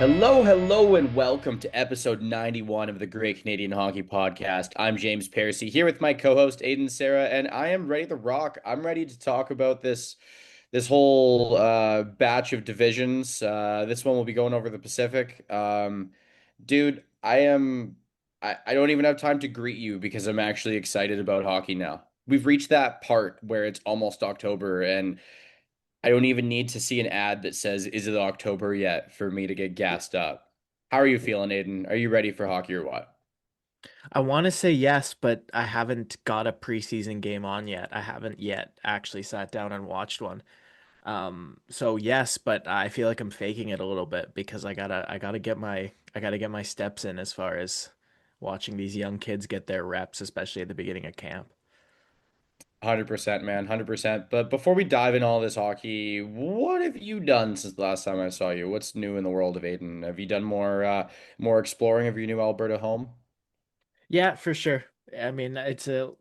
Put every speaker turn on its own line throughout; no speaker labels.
Hello, hello, and welcome to episode 91 of the Great Canadian Hockey Podcast. I'm James Parisi here with my co-host Aiden Sarah, and I am ready to rock. I'm ready to talk about this whole batch of divisions. This one will be going over the Pacific. Dude, I don't even have time to greet you because I'm actually excited about hockey now. We've reached that part where it's almost October, and I don't even need to see an ad that says, "Is it October yet?" for me to get gassed up. How are you feeling, Aiden? Are you ready for hockey or what?
I want to say yes, but I haven't got a preseason game on yet. I haven't yet actually sat down and watched one. So yes, but I feel like I'm faking it a little bit because I gotta get my steps in as far as watching these young kids get their reps, especially at the beginning of camp.
100%, man, 100%. But before we dive in all this hockey, what have you done since the last time I saw you? What's new in the world of Aiden? Have you done more exploring of your new Alberta home?
Yeah, for sure. I mean, it's I'm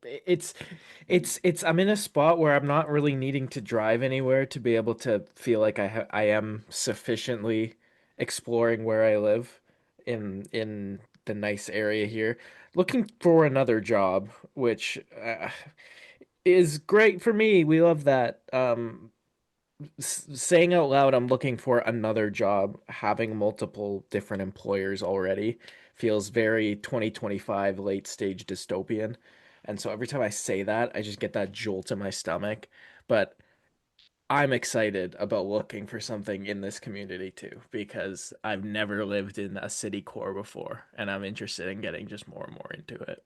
in a spot where I'm not really needing to drive anywhere to be able to feel like I am sufficiently exploring where I live in the nice area here. Looking for another job, which is great for me. We love that. Saying out loud, I'm looking for another job, having multiple different employers already feels very 2025 late stage dystopian. And so every time I say that, I just get that jolt in my stomach. But I'm excited about looking for something in this community too, because I've never lived in a city core before, and I'm interested in getting just more and more into it.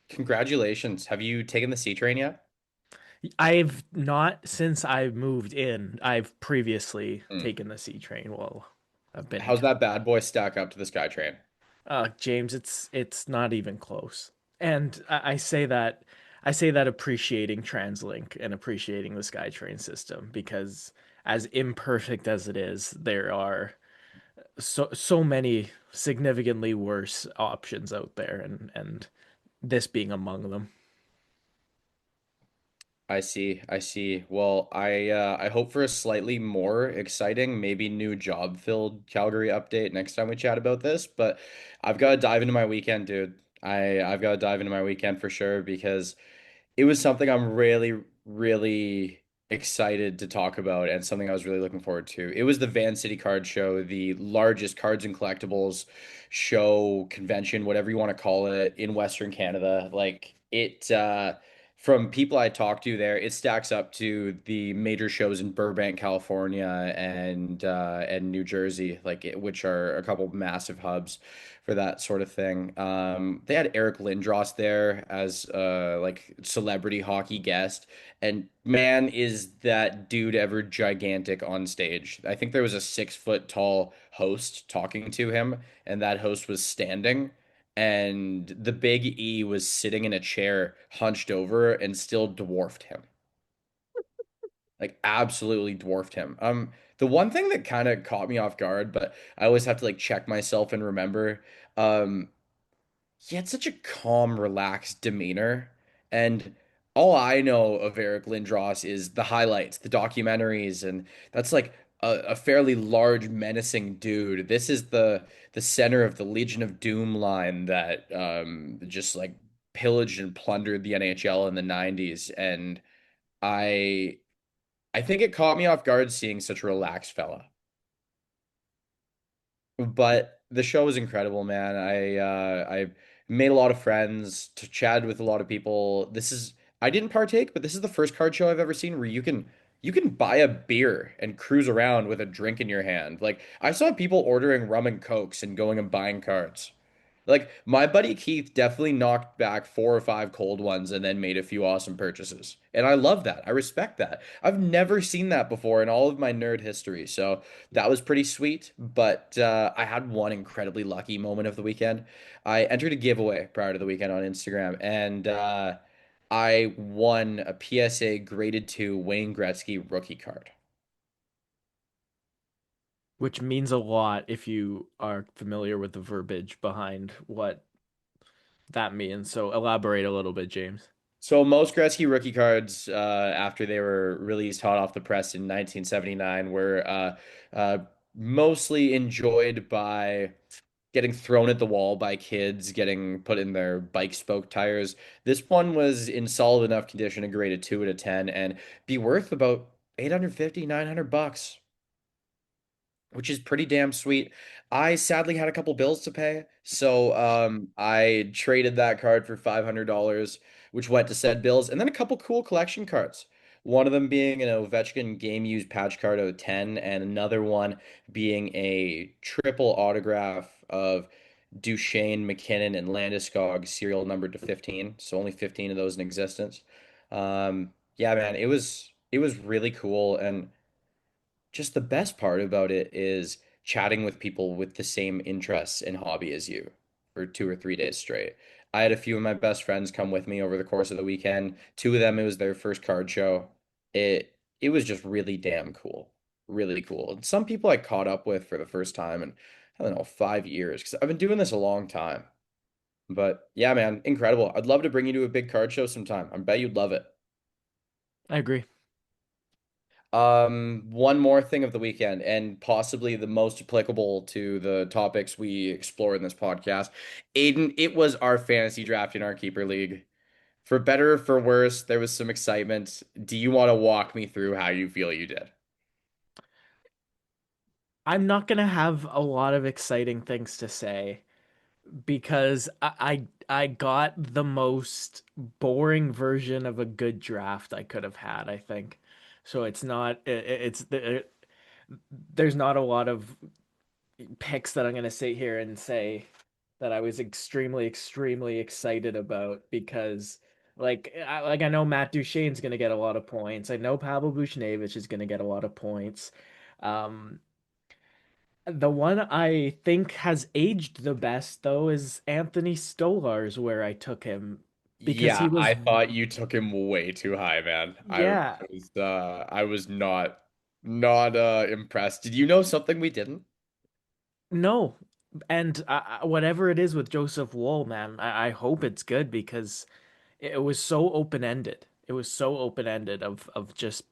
Congratulations. Have you taken the C train yet?
I've not since I moved in. I've previously
Hmm.
taken the C train. Well, I've been
How's that bad boy stack up to the Sky train?
James, it's not even close. And I say that appreciating TransLink and appreciating the SkyTrain system because as imperfect as it is, there are so many significantly worse options out there and this being among them.
I see. I see. Well, I hope for a slightly more exciting, maybe new job-filled Calgary update next time we chat about this, but I've got to dive into my weekend, dude. I've got to dive into my weekend for sure because it was something I'm really excited to talk about and something I was really looking forward to. It was the Van City Card Show, the largest cards and collectibles show, convention, whatever you want to call it, in Western Canada. From people I talked to there, it stacks up to the major shows in Burbank, California, and New Jersey, which are a couple massive hubs for that sort of thing. They had Eric Lindros there as like celebrity hockey guest, and man, is that dude ever gigantic on stage. I think there was a 6 foot tall host talking to him, and that host was standing, and the big E was sitting in a chair, hunched over, and still dwarfed him. Like absolutely dwarfed him. The one thing that kind of caught me off guard, but I always have to like check myself and remember. Um, he had such a calm, relaxed demeanor. And all I know of Eric Lindros is the highlights, the documentaries, and that's like a fairly large, menacing dude. This is the center of the Legion of Doom line that just like pillaged and plundered the NHL in the 90s. And I I think it caught me off guard seeing such a relaxed fella. But the show was incredible, man. I made a lot of friends, to chatted with a lot of people. I didn't partake, but this is the first card show I've ever seen where you can buy a beer and cruise around with a drink in your hand. Like I saw people ordering rum and cokes and going and buying cards. Like my buddy Keith definitely knocked back 4 or 5 cold ones and then made a few awesome purchases. And I love that. I respect that. I've never seen that before in all of my nerd history. So that was pretty sweet. But I had one incredibly lucky moment of the weekend. I entered a giveaway prior to the weekend on Instagram, and I won a PSA graded 2 Wayne Gretzky rookie card.
Which means a lot if you are familiar with the verbiage behind what that means. So elaborate a little bit, James.
So most Gretzky rookie cards, after they were released hot off the press in 1979, were mostly enjoyed by getting thrown at the wall by kids, getting put in their bike spoke tires. This one was in solid enough condition to grade a 2 out of 10 and be worth about 850, $900, which is pretty damn sweet. I sadly had a couple bills to pay, so I traded that card for $500, which went to said bills, and then a couple cool collection cards. One of them being an Ovechkin game used patch card out of 10, and another one being a triple autograph of Duchesne, McKinnon, and Landeskog, serial numbered to 15. So only 15 of those in existence. Yeah, man, it was really cool, and just the best part about it is chatting with people with the same interests and hobby as you for 2 or 3 days straight. I had a few of my best friends come with me over the course of the weekend. Two of them, it was their first card show. It was just really damn cool. Really cool. And some people I caught up with for the first time in, I don't know, 5 years, because I've been doing this a long time. But yeah, man, incredible. I'd love to bring you to a big card show sometime. I bet you'd love it.
I agree.
One more thing of the weekend, and possibly the most applicable to the topics we explore in this podcast. Aiden, it was our fantasy draft in our keeper league. For better or for worse, there was some excitement. Do you want to walk me through how you feel you did?
I'm not gonna have a lot of exciting things to say because I got the most boring version of a good draft I could have had, I think. So it's not there's not a lot of picks that I'm gonna sit here and say that I was extremely excited about because I know Matt Duchene's gonna get a lot of points. I know Pavel Buchnevich is gonna get a lot of points. Um, the one I think has aged the best though is Anthony Stolarz, where I took him because he
Yeah,
was
I thought you took him way too high, man.
yeah,
I was not impressed. Did you know something we didn't?
no. And whatever it is with Joseph Wool, man, I hope it's good because it was so open-ended. It was so open-ended of just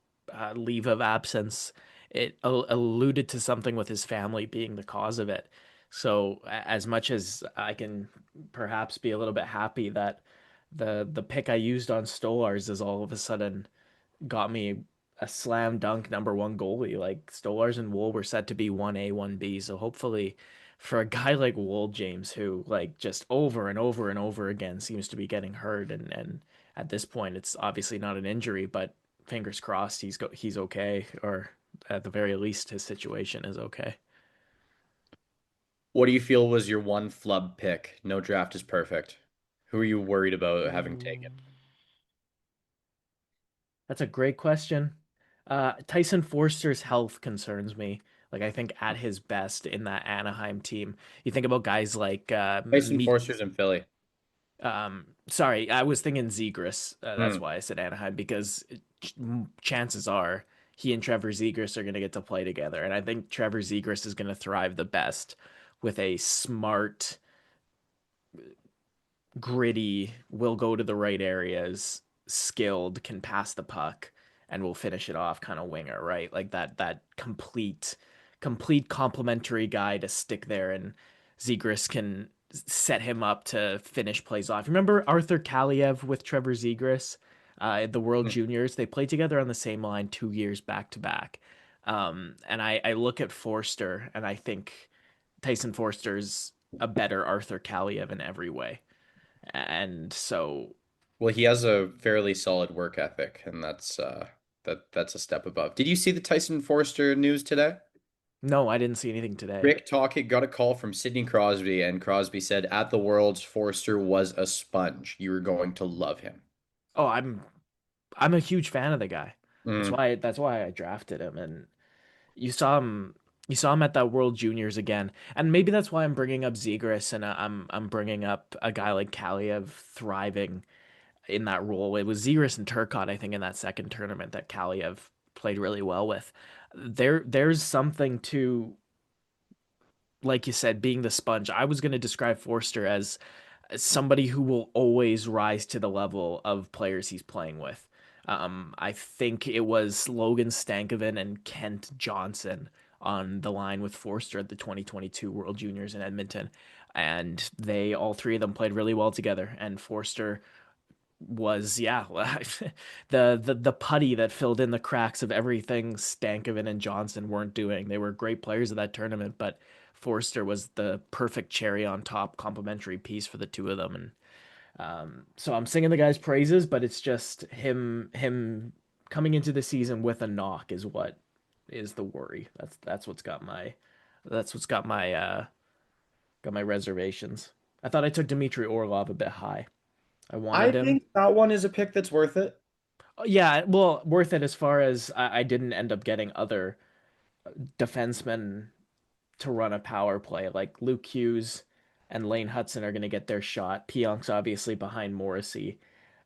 leave of absence. It alluded to something with his family being the cause of it. So as much as I can perhaps be a little bit happy that the pick I used on Stolars is all of a sudden got me a slam dunk number one goalie. Like Stolars and Wool were set to be 1A, 1B. So hopefully for a guy like Wool James, who like just over and over and over again seems to be getting hurt and at this point it's obviously not an injury, but fingers crossed he's okay, or at the very least his situation is okay.
What do you feel was your one flub pick? No draft is perfect. Who are you worried about having taken?
Mm, That's a great question. Tyson Forster's health concerns me. Like I think at his best in that Anaheim team, you think about guys like
Tyson
me.
Forster's in Philly.
Sorry, I was thinking Zegras. That's
Hmm.
why I said Anaheim because chances are he and Trevor Zegras are going to get to play together, and I think Trevor Zegras is going to thrive the best with a smart, gritty, will go to the right areas, skilled, can pass the puck, and will finish it off kind of winger, right? Like that complete complementary guy to stick there, and Zegras can set him up to finish plays off. Remember Arthur Kaliev with Trevor Zegras at the World Juniors? They played together on the same line 2 years back to back. And I look at Forster and I think Tyson Forster's a better Arthur Kaliev in every way. And so,
Well, he has a fairly solid work ethic, and that's a step above. Did you see the Tyson Forster news today?
no, I didn't see anything today.
Rick Tocchet got a call from Sidney Crosby, and Crosby said, "At the Worlds, Forster was a sponge. You were going to love him."
Oh, I'm a huge fan of the guy.
Mm.
That's why I drafted him. And you saw him you saw him at that World Juniors again. And maybe that's why I'm bringing up Zegras and I'm bringing up a guy like Kaliev thriving in that role. It was Zegras and Turcotte, I think, in that second tournament that Kaliev played really well with. There's something to, like you said, being the sponge. I was going to describe Forster as somebody who will always rise to the level of players he's playing with. I think it was Logan Stankoven and Kent Johnson on the line with Forster at the 2022 World Juniors in Edmonton. And they all three of them played really well together. And Forster was, yeah, the putty that filled in the cracks of everything Stankoven and Johnson weren't doing. They were great players of that tournament, but Forster was the perfect cherry on top complementary piece for the two of them. And so I'm singing the guy's praises, but it's just him coming into the season with a knock is what is the worry. That's what's got my reservations. I thought I took Dmitry Orlov a bit high. I
I
wanted him.
think that one is a pick that's worth it.
Yeah, well, worth it as far as I didn't end up getting other defensemen to run a power play. Like Luke Hughes and Lane Hudson are going to get their shot. Pionk's obviously behind Morrissey,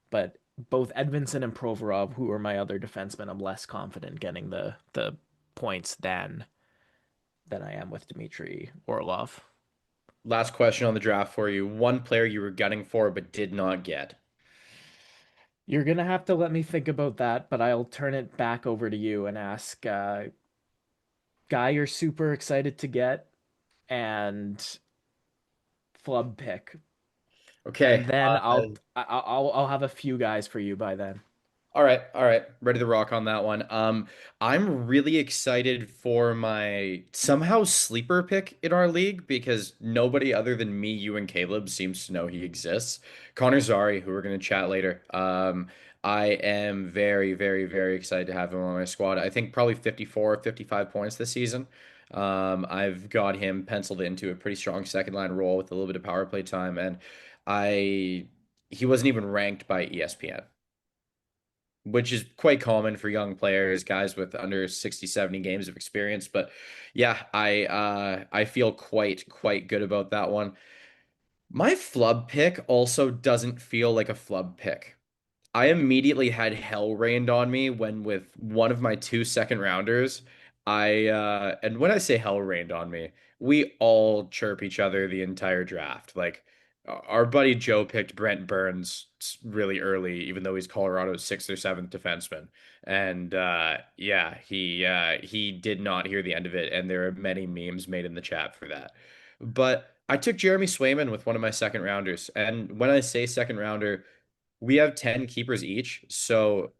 but both Edvinsson and Provorov, who are my other defensemen, I'm less confident getting the points than I am with Dmitry Orlov.
Last question on the draft for you. One player you were gunning for but did not get.
You're gonna have to let me think about that, but I'll turn it back over to you and ask guy you're super excited to get and flub pick, and
Okay.
then I'll have a few guys for you by then.
All right. Ready to rock on that one. I'm really excited for my somehow sleeper pick in our league because nobody other than me, you, and Caleb seems to know he exists. Connor Zari, who we're going to chat later. I am very, very, very excited to have him on my squad. I think probably 54, 55 points this season. I've got him penciled into a pretty strong second line role with a little bit of power play time, and I he wasn't even ranked by ESPN, which is quite common for young players, guys with under 60, 70 games of experience. But yeah, I feel quite good about that one. My flub pick also doesn't feel like a flub pick. I immediately had hell rained on me when with one of my two second rounders, and when I say hell rained on me, we all chirp each other the entire draft. Like our buddy Joe picked Brent Burns really early, even though he's Colorado's sixth or seventh defenseman. And yeah, he did not hear the end of it, and there are many memes made in the chat for that. But I took Jeremy Swayman with one of my second rounders, and when I say second rounder, we have 10 keepers each. So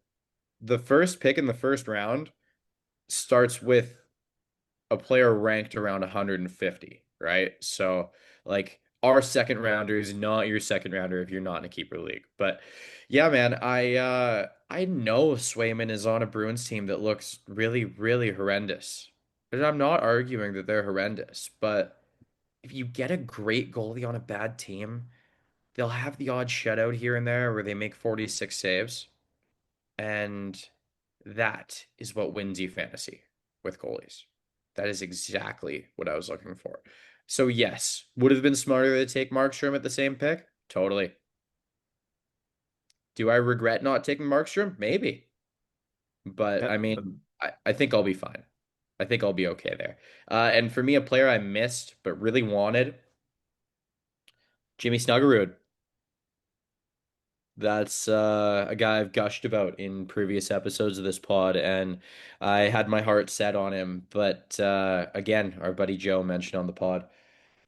the first pick in the first round starts with a player ranked around 150, right? So like our second rounder is not your second rounder if you're not in a keeper league. But yeah, man, I know Swayman is on a Bruins team that looks really, really horrendous. And I'm not arguing that they're horrendous, but if you get a great goalie on a bad team, they'll have the odd shutout here and there where they make 46 saves. And that is what wins you fantasy with goalies. That is exactly what I was looking for. So, yes, would have been smarter to take Markstrom at the same pick? Totally. Do I regret not taking Markstrom? Maybe. But
That,
I mean, I think I'll be fine. I think I'll be okay there. And for me, a player I missed but really wanted, Jimmy Snuggerud. That's a guy I've gushed about in previous episodes of this pod, and I had my heart set on him. But again, our buddy Joe mentioned on the pod,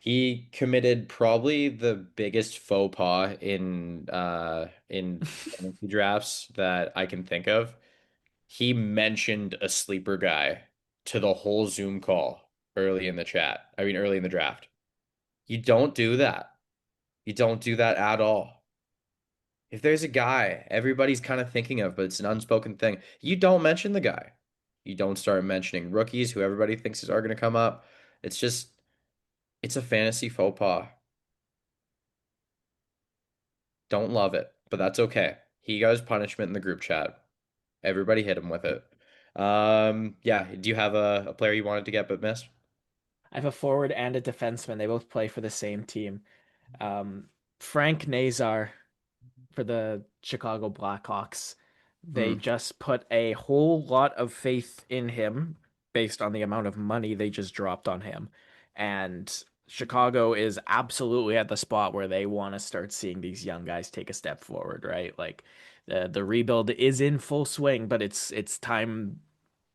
he committed probably the biggest faux pas in fantasy drafts that I can think of. He mentioned a sleeper guy to the whole Zoom call early in the chat. I mean, early in the draft. You don't do that. You don't do that at all. If there's a guy everybody's kind of thinking of, but it's an unspoken thing, you don't mention the guy. You don't start mentioning rookies who everybody thinks are going to come up. It's just, it's a fantasy faux pas. Don't love it, but that's okay. He got his punishment in the group chat. Everybody hit him with it. Yeah. Do you have a player you wanted to get but missed?
I have a forward and a defenseman. They both play for the same team. Um, Frank Nazar for the Chicago Blackhawks. They
Hmm.
just put a whole lot of faith in him based on the amount of money they just dropped on him. And Chicago is absolutely at the spot where they want to start seeing these young guys take a step forward, right? Like the rebuild is in full swing, but it's time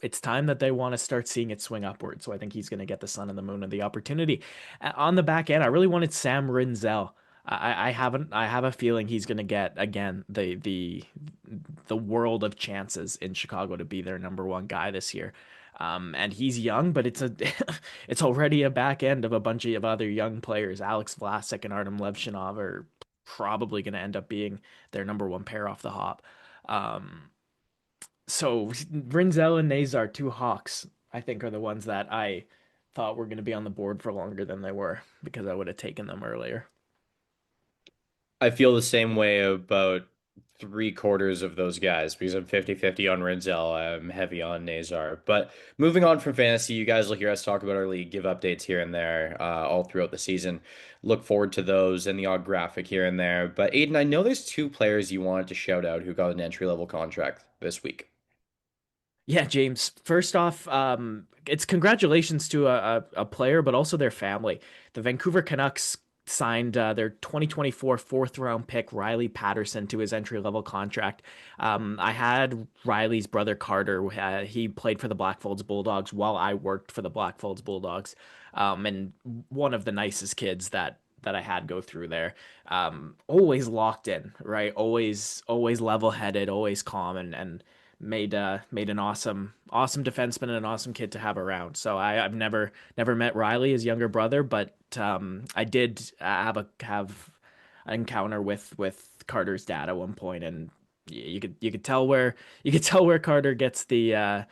it's time that they want to start seeing it swing upward. So I think he's going to get the sun and the moon and the opportunity. On the back end, I really wanted Sam Rinzel. I haven't. I have a feeling he's going to get again the world of chances in Chicago to be their number one guy this year. And he's young, but it's a it's already a back end of a bunch of other young players. Alex Vlasic and Artem Levshinov are probably going to end up being their number one pair off the hop. Um, so Rinzel and Nazar, two Hawks, I think are the ones that I thought were going to be on the board for longer than they were because I would have taken them earlier.
I feel the same way about three-quarters of those guys because I'm 50-50 on Renzel. I'm heavy on Nazar. But moving on from fantasy, you guys will hear us talk about our league, give updates here and there all throughout the season. Look forward to those and the odd graphic here and there. But Aiden, I know there's two players you wanted to shout out who got an entry-level contract this week.
Yeah, James. First off, it's congratulations to a player, but also their family. The Vancouver Canucks signed their 2024 fourth round pick, Riley Patterson, to his entry level contract. I had Riley's brother Carter. He played for the Blackfolds Bulldogs while I worked for the Blackfolds Bulldogs, and one of the nicest kids that I had go through there. Always locked in, right? Always level headed, always calm, and made an awesome defenseman and an awesome kid to have around. So I've never met Riley, his younger brother, but I did have an encounter with Carter's dad at one point, and you could tell where Carter gets the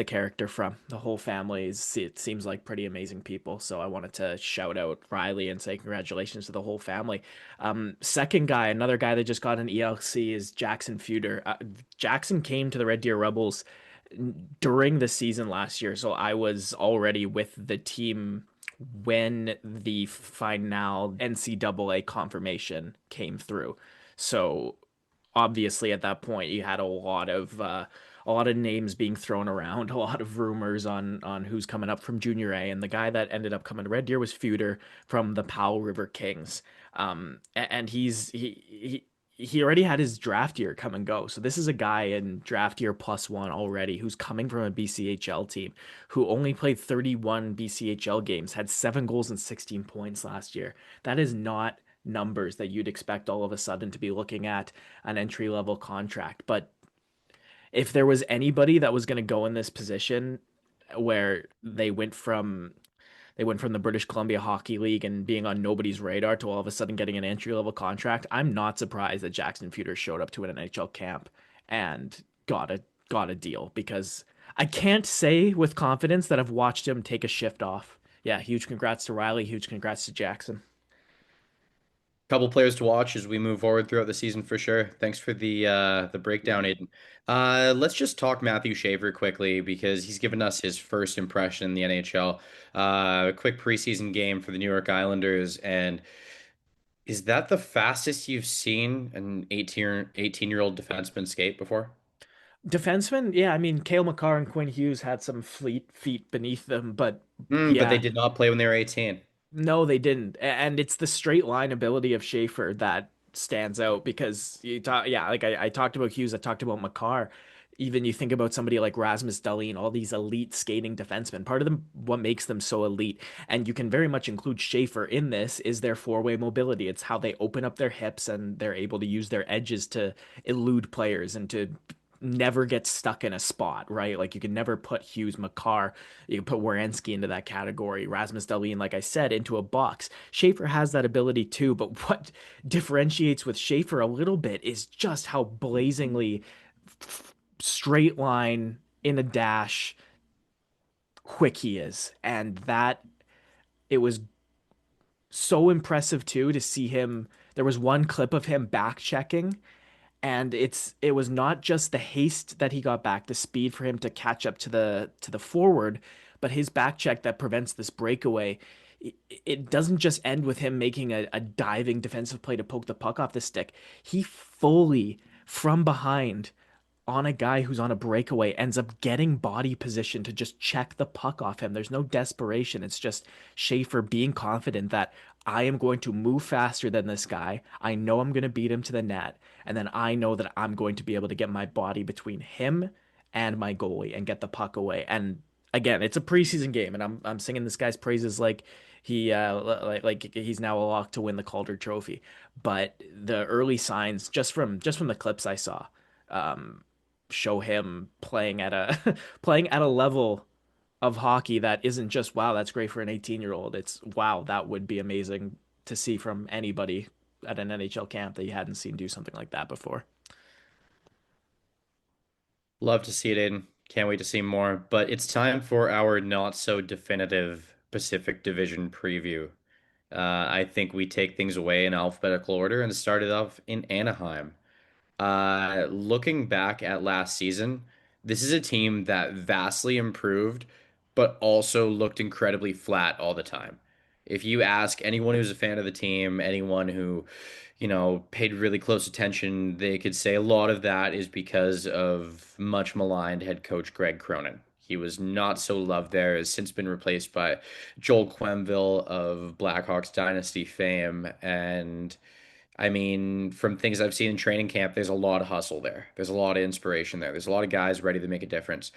character from. The whole family it seems like pretty amazing people. So I wanted to shout out Riley and say congratulations to the whole family. Second guy, another guy that just got an ELC is Jackson Feuder. Jackson came to the Red Deer Rebels during the season last year, so I was already with the team when the final NCAA confirmation came through. So obviously at that point you had a lot of names being thrown around, a lot of rumors on who's coming up from Junior A, and the guy that ended up coming to Red Deer was Feuder from the Powell River Kings. And he already had his draft year come and go. So this is a guy in draft year +1 already who's coming from a BCHL team who only played 31 BCHL games, had 7 goals and 16 points last year. That is not numbers that you'd expect all of a sudden to be looking at an entry level contract. But if there was anybody that was going to go in this position where they went from the British Columbia Hockey League and being on nobody's radar to all of a sudden getting an entry level contract, I'm not surprised that Jackson Feuder showed up to an NHL camp and got a deal because I can't say with confidence that I've watched him take a shift off. Yeah, huge congrats to Riley, huge congrats to Jackson.
Couple players to watch as we move forward throughout the season for sure. Thanks for the breakdown, Aiden. Let's just talk Matthew Shaver quickly because he's given us his first impression in the NHL. A quick preseason game for the New York Islanders, and is that the fastest you've seen an 18-year-old defenseman skate before?
Defenseman, yeah, I mean, Cale Makar and Quinn Hughes had some fleet feet beneath them, but
But they
yeah,
did not play when they were 18.
no, they didn't. And it's the straight line ability of Schaefer that stands out because yeah, like I talked about Hughes, I talked about Makar. Even you think about somebody like Rasmus Dahlin, all these elite skating defensemen. Part of them, what makes them so elite, and you can very much include Schaefer in this, is their four-way mobility. It's how they open up their hips and they're able to use their edges to elude players and to never get stuck in a spot, right? Like you can never put Hughes, Makar, you can put Werenski into that category, Rasmus Dahlin, like I said, into a box. Schaefer has that ability too, but what differentiates with Schaefer a little bit is just how blazingly straight line in a dash quick he is. And that it was so impressive too to see him. There was one clip of him back checking and it was not just the haste that he got back, the speed for him to catch up to the forward, but his back check that prevents this breakaway. It doesn't just end with him making a diving defensive play to poke the puck off the stick. He fully from behind on a guy who's on a breakaway ends up getting body position to just check the puck off him. There's no desperation. It's just Schaefer being confident that I am going to move faster than this guy. I know I'm going to beat him to the net. And then I know that I'm going to be able to get my body between him and my goalie and get the puck away. And again, it's a preseason game, and I'm singing this guy's praises like like he's now a lock to win the Calder Trophy. But the early signs, just from the clips I saw, um, show him playing at a playing at a level of hockey that isn't just wow, that's great for an 18-year-old. It's wow, that would be amazing to see from anybody at an NHL camp that you hadn't seen do something like that before.
Love to see it in. Can't wait to see more. But it's time for our not so definitive Pacific Division preview. I think we take things away in alphabetical order and start it off in Anaheim. Looking back at last season, this is a team that vastly improved, but also looked incredibly flat all the time. If you ask anyone who's a fan of the team, anyone who, paid really close attention, they could say a lot of that is because of much maligned head coach Greg Cronin. He was not so loved there, has since been replaced by Joel Quenneville of Blackhawks dynasty fame, and I mean, from things I've seen in training camp, there's a lot of hustle there. There's a lot of inspiration there. There's a lot of guys ready to make a difference.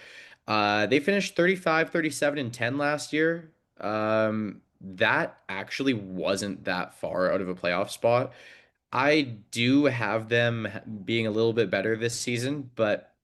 They finished 35, 37, and 10 last year. That actually wasn't that far out of a playoff spot. I do have them being a little bit better this season, but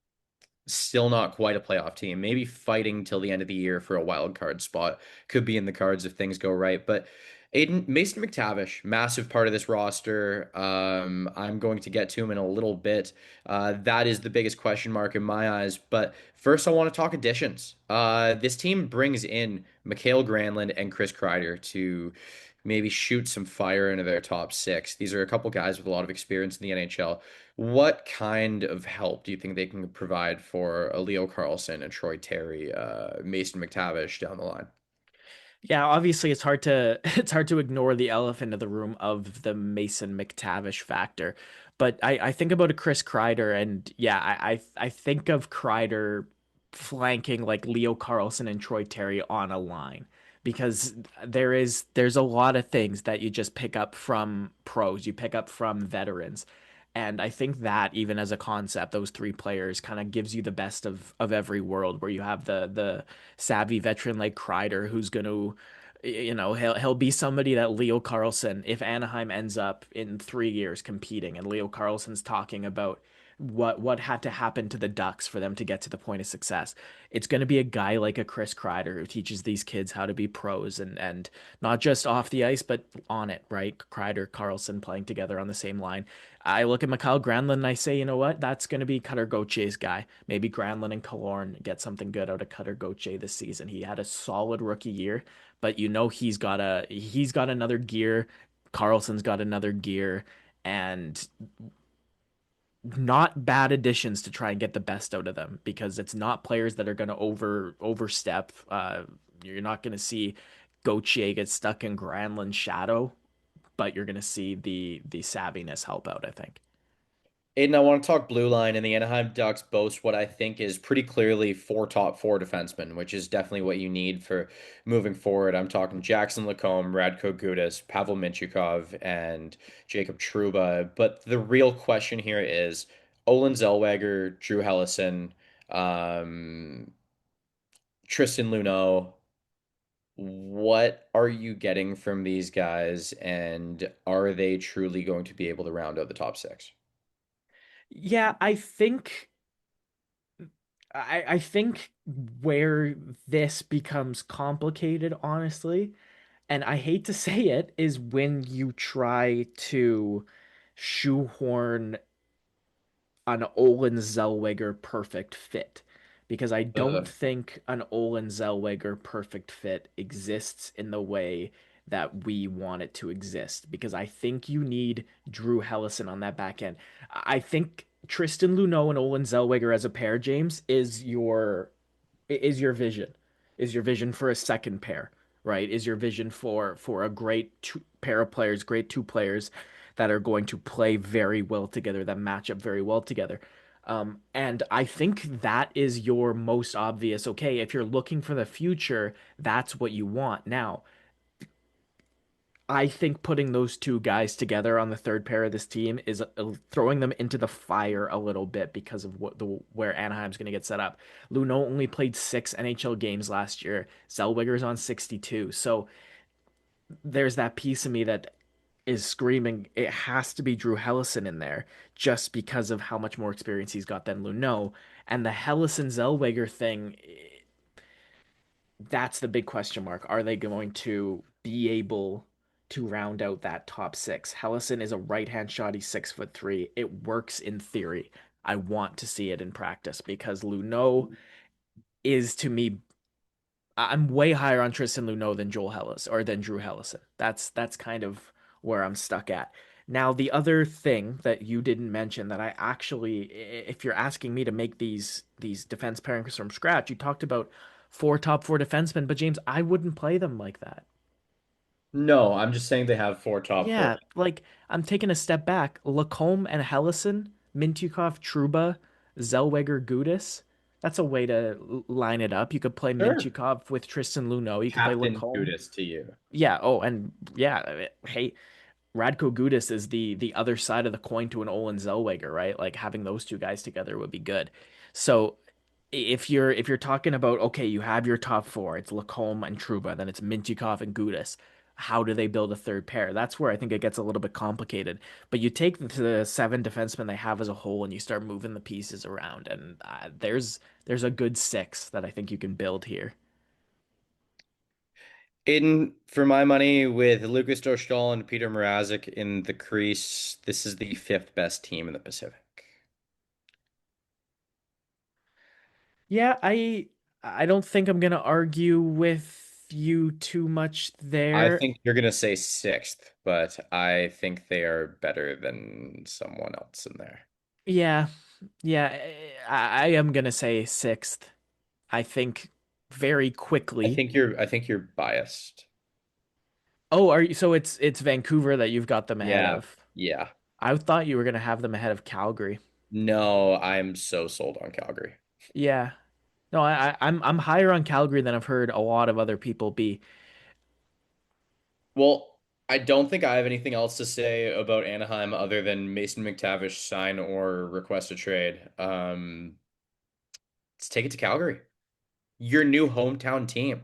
still not quite a playoff team. Maybe fighting till the end of the year for a wild card spot could be in the cards if things go right. But Aiden Mason McTavish, massive part of this roster. I'm going to get to him in a little bit. That is the biggest question mark in my eyes. But first, I want to talk additions. This team brings in Mikhail Granlund and Chris Kreider to maybe shoot some fire into their top six. These are a couple guys with a lot of experience in the NHL. What kind of help do you think they can provide for a Leo Carlson and Troy Terry, Mason McTavish down the line?
Yeah, obviously it's hard to it's hard to ignore the elephant in the room of the Mason McTavish factor. But I think about a Chris Kreider and yeah, I think of Kreider flanking like Leo Carlson and Troy Terry on a line because there's a lot of things that you just pick up from pros, you pick up from veterans. And I think that even as a concept, those three players kind of gives you the best of every world where you have the savvy veteran like Kreider who's going to he'll be somebody that Leo Carlson, if Anaheim ends up in 3 years competing and Leo Carlson's talking about what had to happen to the Ducks for them to get to the point of success. It's going to be a guy like a Chris Kreider who teaches these kids how to be pros and not just off the ice but on it, right? Kreider, Carlson playing together on the same line. I look at Mikhail Granlund and I say, you know what? That's going to be Cutter Gauthier's guy. Maybe Granlund and Killorn get something good out of Cutter Gauthier this season. He had a solid rookie year, but he's got another gear. Carlson's got another gear, and not bad additions to try and get the best out of them because it's not players that are going to overstep. You're not going to see Gauthier get stuck in Granlund's shadow, but you're going to see the savviness help out, I think.
Aiden, I want to talk blue line, and the Anaheim Ducks boast what I think is pretty clearly four top four defensemen, which is definitely what you need for moving forward. I'm talking Jackson Lacombe, Radko Gudas, Pavel Mintyukov, and Jacob Trouba. But the real question here is Olin Zellweger, Drew Helleson, um, Tristan Luneau. What are you getting from these guys, and are they truly going to be able to round out the top six?
Yeah, I think where this becomes complicated, honestly, and I hate to say it, is when you try to shoehorn an Olin Zellweger perfect fit. Because I don't
Uh,
think an Olin Zellweger perfect fit exists in the way that we want it to exist. Because I think you need Drew Hellison on that back end. I think Tristan Luneau and Olin Zellweger as a pair, James, is your vision, is your vision for a second pair, right? Is your vision for a great pair of players, great two players that are going to play very well together, that match up very well together. And I think that is your most obvious. Okay, if you're looking for the future, that's what you want. Now, I think putting those two guys together on the third pair of this team is throwing them into the fire a little bit because of what the where Anaheim's going to get set up. Luno only played 6 NHL games last year. Zellweger's on 62. So there's that piece of me that is screaming it has to be Drew Hellison in there just because of how much more experience he's got than Luno. And the Hellison Zellweger thing, that's the big question mark. Are they going to be able to round out that top six? Hellison is a right hand shot. He's 6'3". It works in theory. I want to see it in practice because Luneau is to me. I'm way higher on Tristan Luneau than Joel Hellis or than Drew Hellison. That's kind of where I'm stuck at. Now, the other thing that you didn't mention that I actually, if you're asking me to make these defense pairings from scratch, you talked about four top four defensemen, but James, I wouldn't play them like that.
No, I'm just saying they have four top four.
Yeah, like I'm taking a step back. Lacombe and Hellison, Mintyukov, Truba, Zellweger, Gudis. That's a way to line it up. You could play
Sure.
Mintyukov with Tristan Luneau. You could play
Captain
Lacombe.
Judas to you.
Yeah. Oh, and yeah. Hey, Radko Gudas is the other side of the coin to an Olin Zellweger, right? Like having those two guys together would be good. So if you're talking about okay, you have your top four, it's Lacombe and Truba, then it's Mintyukov and Gudas. How do they build a third pair? That's where I think it gets a little bit complicated. But you take the seven defensemen they have as a whole, and you start moving the pieces around, and there's a good six that I think you can build here.
In for my money, with Lucas Dostal and Peter Mrazek in the crease, this is the fifth best team in the Pacific.
Yeah, I don't think I'm gonna argue with you too much
I
there.
think you're gonna say sixth, but I think they are better than someone else in there.
Yeah, yeah, I am gonna say sixth. I think very quickly.
I think you're biased.
Oh, are you? So it's Vancouver that you've got them ahead
Yeah.
of.
Yeah.
I thought you were gonna have them ahead of Calgary.
No, I'm so sold on Calgary.
Yeah. No, I'm higher on Calgary than I've heard a lot of other people be.
Well, I don't think I have anything else to say about Anaheim other than Mason McTavish sign or request a trade. Let's take it to Calgary, your new hometown team.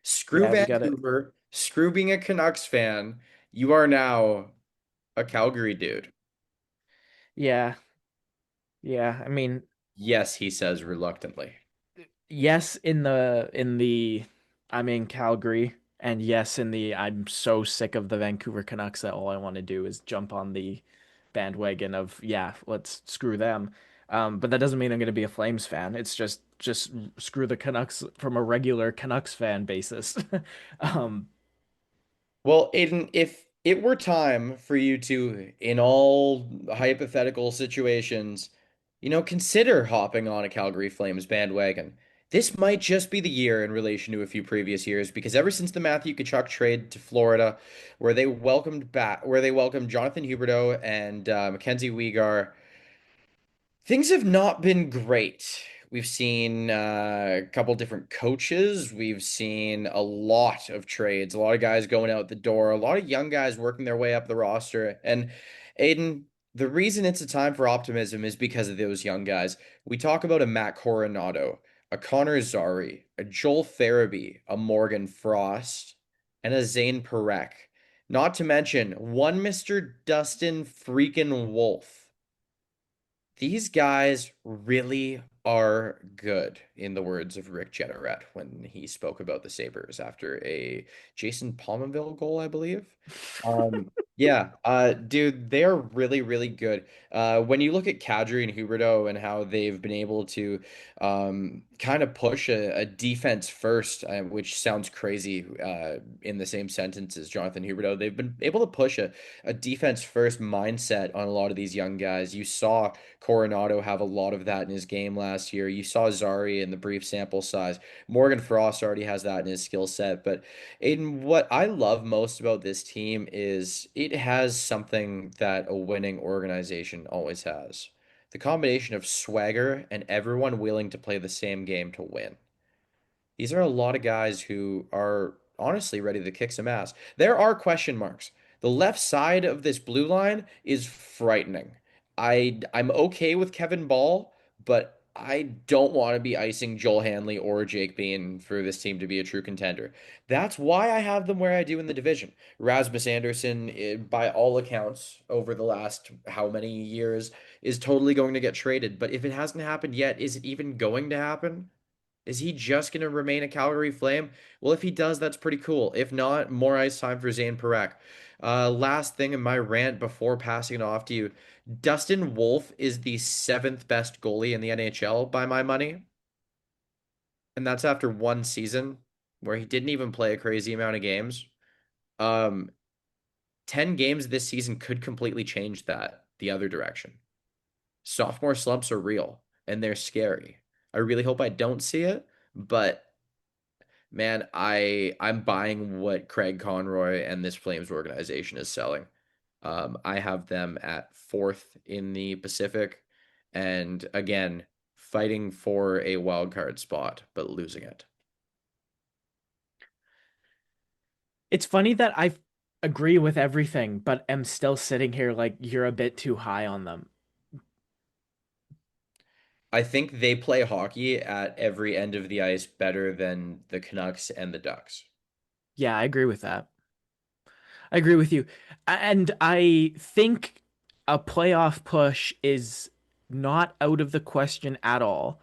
Screw
Yeah, we got it.
Vancouver, screw being a Canucks fan. You are now a Calgary dude.
Yeah, yeah. I mean,
Yes, he says reluctantly.
yes in the I'm in Calgary and yes in the I'm so sick of the Vancouver Canucks that all I want to do is jump on the bandwagon of yeah, let's screw them. But that doesn't mean I'm going to be a Flames fan. It's just screw the Canucks from a regular Canucks fan basis. Um,
Well, Aiden, if it were time for you to, in all hypothetical situations, consider hopping on a Calgary Flames bandwagon, this might just be the year in relation to a few previous years, because ever since the Matthew Tkachuk trade to Florida, where they welcomed Jonathan Huberdeau and Mackenzie Weegar, things have not been great. We've seen a couple different coaches. We've seen a lot of trades, a lot of guys going out the door, a lot of young guys working their way up the roster. And Aiden, the reason it's a time for optimism is because of those young guys. We talk about a Matt Coronado, a Connor Zary, a Joel Farabee, a Morgan Frost, and a Zane Parekh. Not to mention one Mr. Dustin freaking Wolf. These guys really are good, in the words of Rick Jeanneret when he spoke about the Sabres after a Jason Pominville goal, I believe. Yeah, dude, they're really, really good. When you look at Kadri and Huberdeau and how they've been able to kind of push a defense first, which sounds crazy in the same sentence as Jonathan Huberdeau, they've been able to push a defense first mindset on a lot of these young guys. You saw Coronado have a lot of that in his game last year. You saw Zari in the brief sample size. Morgan Frost already has that in his skill set, but Aiden, what I love most about this team is it has something that a winning organization always has. The combination of swagger and everyone willing to play the same game to win. These are a lot of guys who are honestly ready to kick some ass. There are question marks. The left side of this blue line is frightening. I'm okay with Kevin Ball, but I don't want to be icing Joel Hanley or Jake Bean for this team to be a true contender. That's why I have them where I do in the division. Rasmus Anderson, by all accounts, over the last how many years, is totally going to get traded. But if it hasn't happened yet, is it even going to happen? Is he just going to remain a Calgary Flame? Well, if he does, that's pretty cool. If not, more ice time for Zane Parekh. Last thing in my rant before passing it off to you. Dustin Wolf is the seventh best goalie in the NHL by my money. And that's after one season where he didn't even play a crazy amount of games. Um, 10 games this season could completely change that the other direction. Sophomore slumps are real and they're scary. I really hope I don't see it, but man, I'm buying what Craig Conroy and this Flames organization is selling. I have them at fourth in the Pacific, and again, fighting for a wild card spot, but losing it.
It's funny that I agree with everything, but am still sitting here like you're a bit too high on them.
I think they play hockey at every end of the ice better than the Canucks and the Ducks.
Yeah, I agree with that. I agree with you. And I think a playoff push is not out of the question at all.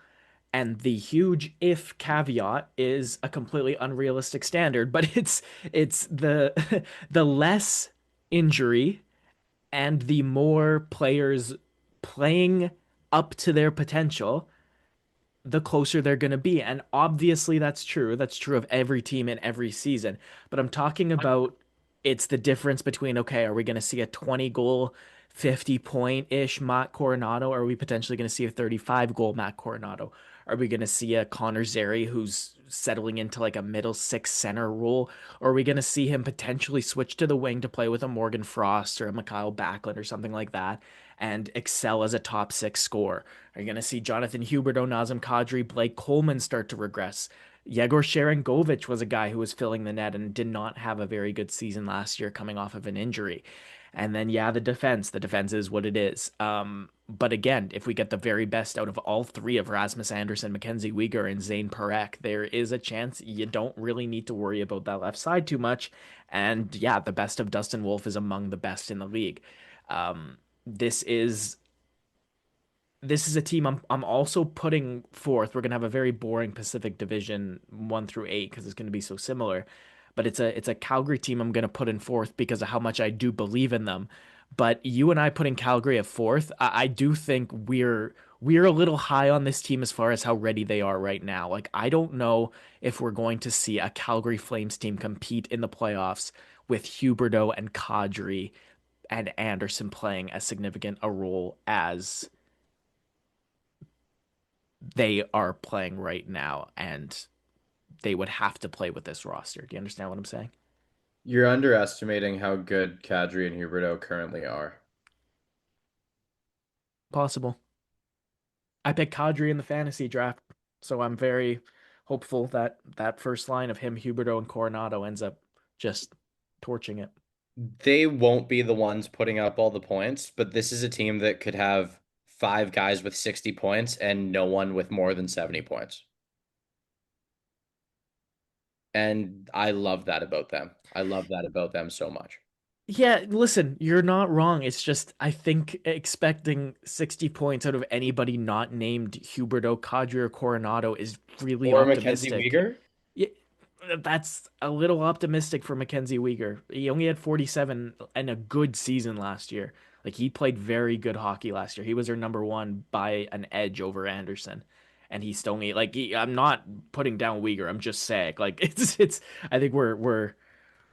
And the huge if caveat is a completely unrealistic standard, but it's the the less injury and the more players playing up to their potential, the closer they're going to be. And obviously that's true. That's true of every team in every season. But I'm talking about it's the difference between, okay, are we going to see a 20 goal, 50 point ish Matt Coronado? Or are we potentially going to see a 35 goal Matt Coronado? Are we going to see a Connor Zary who's settling into like a middle six center role? Or are we going to see him potentially switch to the wing to play with a Morgan Frost or a Mikhail Backlund or something like that and excel as a top six scorer? Are you going to see Jonathan Huberdeau, Nazem Kadri, Blake Coleman start to regress? Yegor Sharangovich was a guy who was filling the net and did not have a very good season last year coming off of an injury. And then, yeah, the defense is what it is. But again, if we get the very best out of all three of Rasmus Anderson, Mackenzie Weegar, and Zane Parekh, there is a chance you don't really need to worry about that left side too much. And yeah, the best of Dustin Wolf is among the best in the league. Um, this is this is a team I'm also putting fourth. We're gonna have a very boring Pacific Division 1 through 8 because it's gonna be so similar. But it's a Calgary team I'm gonna put in fourth because of how much I do believe in them. But you and I putting Calgary at fourth, I do think we're a little high on this team as far as how ready they are right now. Like I don't know if we're going to see a Calgary Flames team compete in the playoffs with Huberdeau and Kadri and Anderson playing as significant a role as they are playing right now, and they would have to play with this roster. Do you understand what I'm saying?
You're underestimating how good Kadri and Huberto currently are.
Possible. I picked Kadri in the fantasy draft, so I'm very hopeful that that first line of him, Huberto, and Coronado ends up just torching it.
They won't be the ones putting up all the points, but this is a team that could have five guys with 60 points and no one with more than 70 points. And I love that about them. I love that about them so much.
Yeah, listen, you're not wrong. It's just I think expecting 60 points out of anybody not named Huberto, Kadri, or Coronado is really
Or Mackenzie
optimistic.
Weegar.
Yeah, that's a little optimistic for Mackenzie Weegar. He only had 47 and a good season last year. Like he played very good hockey last year. He was their number one by an edge over Anderson. And he's still only like I'm not putting down Weegar. I'm just saying like it's I think we're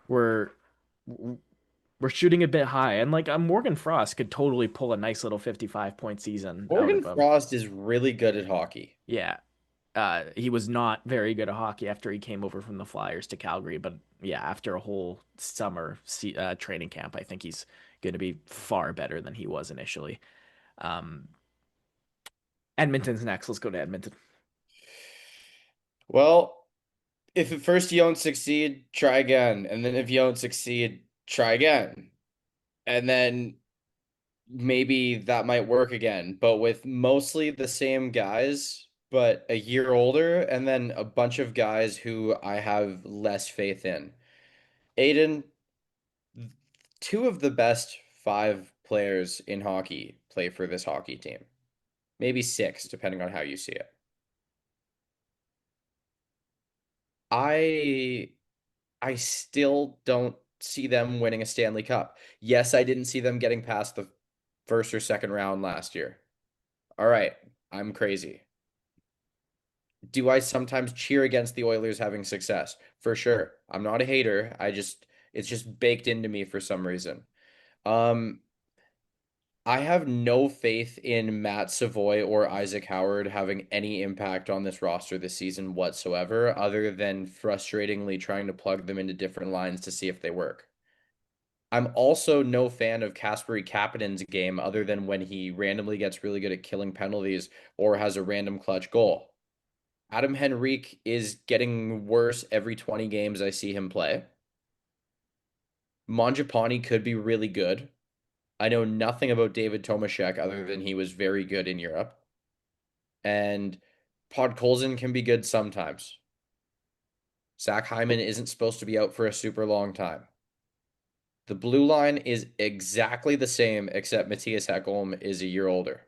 we're shooting a bit high. And like Morgan Frost could totally pull a nice little 55 point season out
Morgan
of him.
Frost is really good at hockey.
Yeah, he was not very good at hockey after he came over from the Flyers to Calgary. But yeah, after a whole summer training camp, I think he's going to be far better than he was initially. Um, Edmonton's next. Let's go to Edmonton.
Well, If at first you don't succeed, try again. And then if you don't succeed, try again. And then maybe that might work again. But with mostly the same guys, but a year older, and then a bunch of guys who I have less faith in. Aiden, two of the best five players in hockey play for this hockey team. Maybe six, depending on how you see it. I I still don't see them winning a Stanley Cup. Yes, I didn't see them getting past the first or second round last year. All right, I'm crazy. Do I sometimes cheer against the Oilers having success? For sure. I'm not a hater. It's just baked into me for some reason. Um, I have no faith in Matt Savoy or Isaac Howard having any impact on this roster this season whatsoever, other than frustratingly trying to plug them into different lines to see if they work. I'm also no fan of Kasperi Kapanen's game other than when he randomly gets really good at killing penalties or has a random clutch goal. Adam Henrique is getting worse every 20 games I see him play. Mangiapane could be really good. I know nothing about David Tomashek other than he was very good in Europe. And Podkolzin can be good sometimes. Zach Hyman isn't supposed to be out for a super long time. The blue line is exactly the same, except Matthias Ekholm is a year older.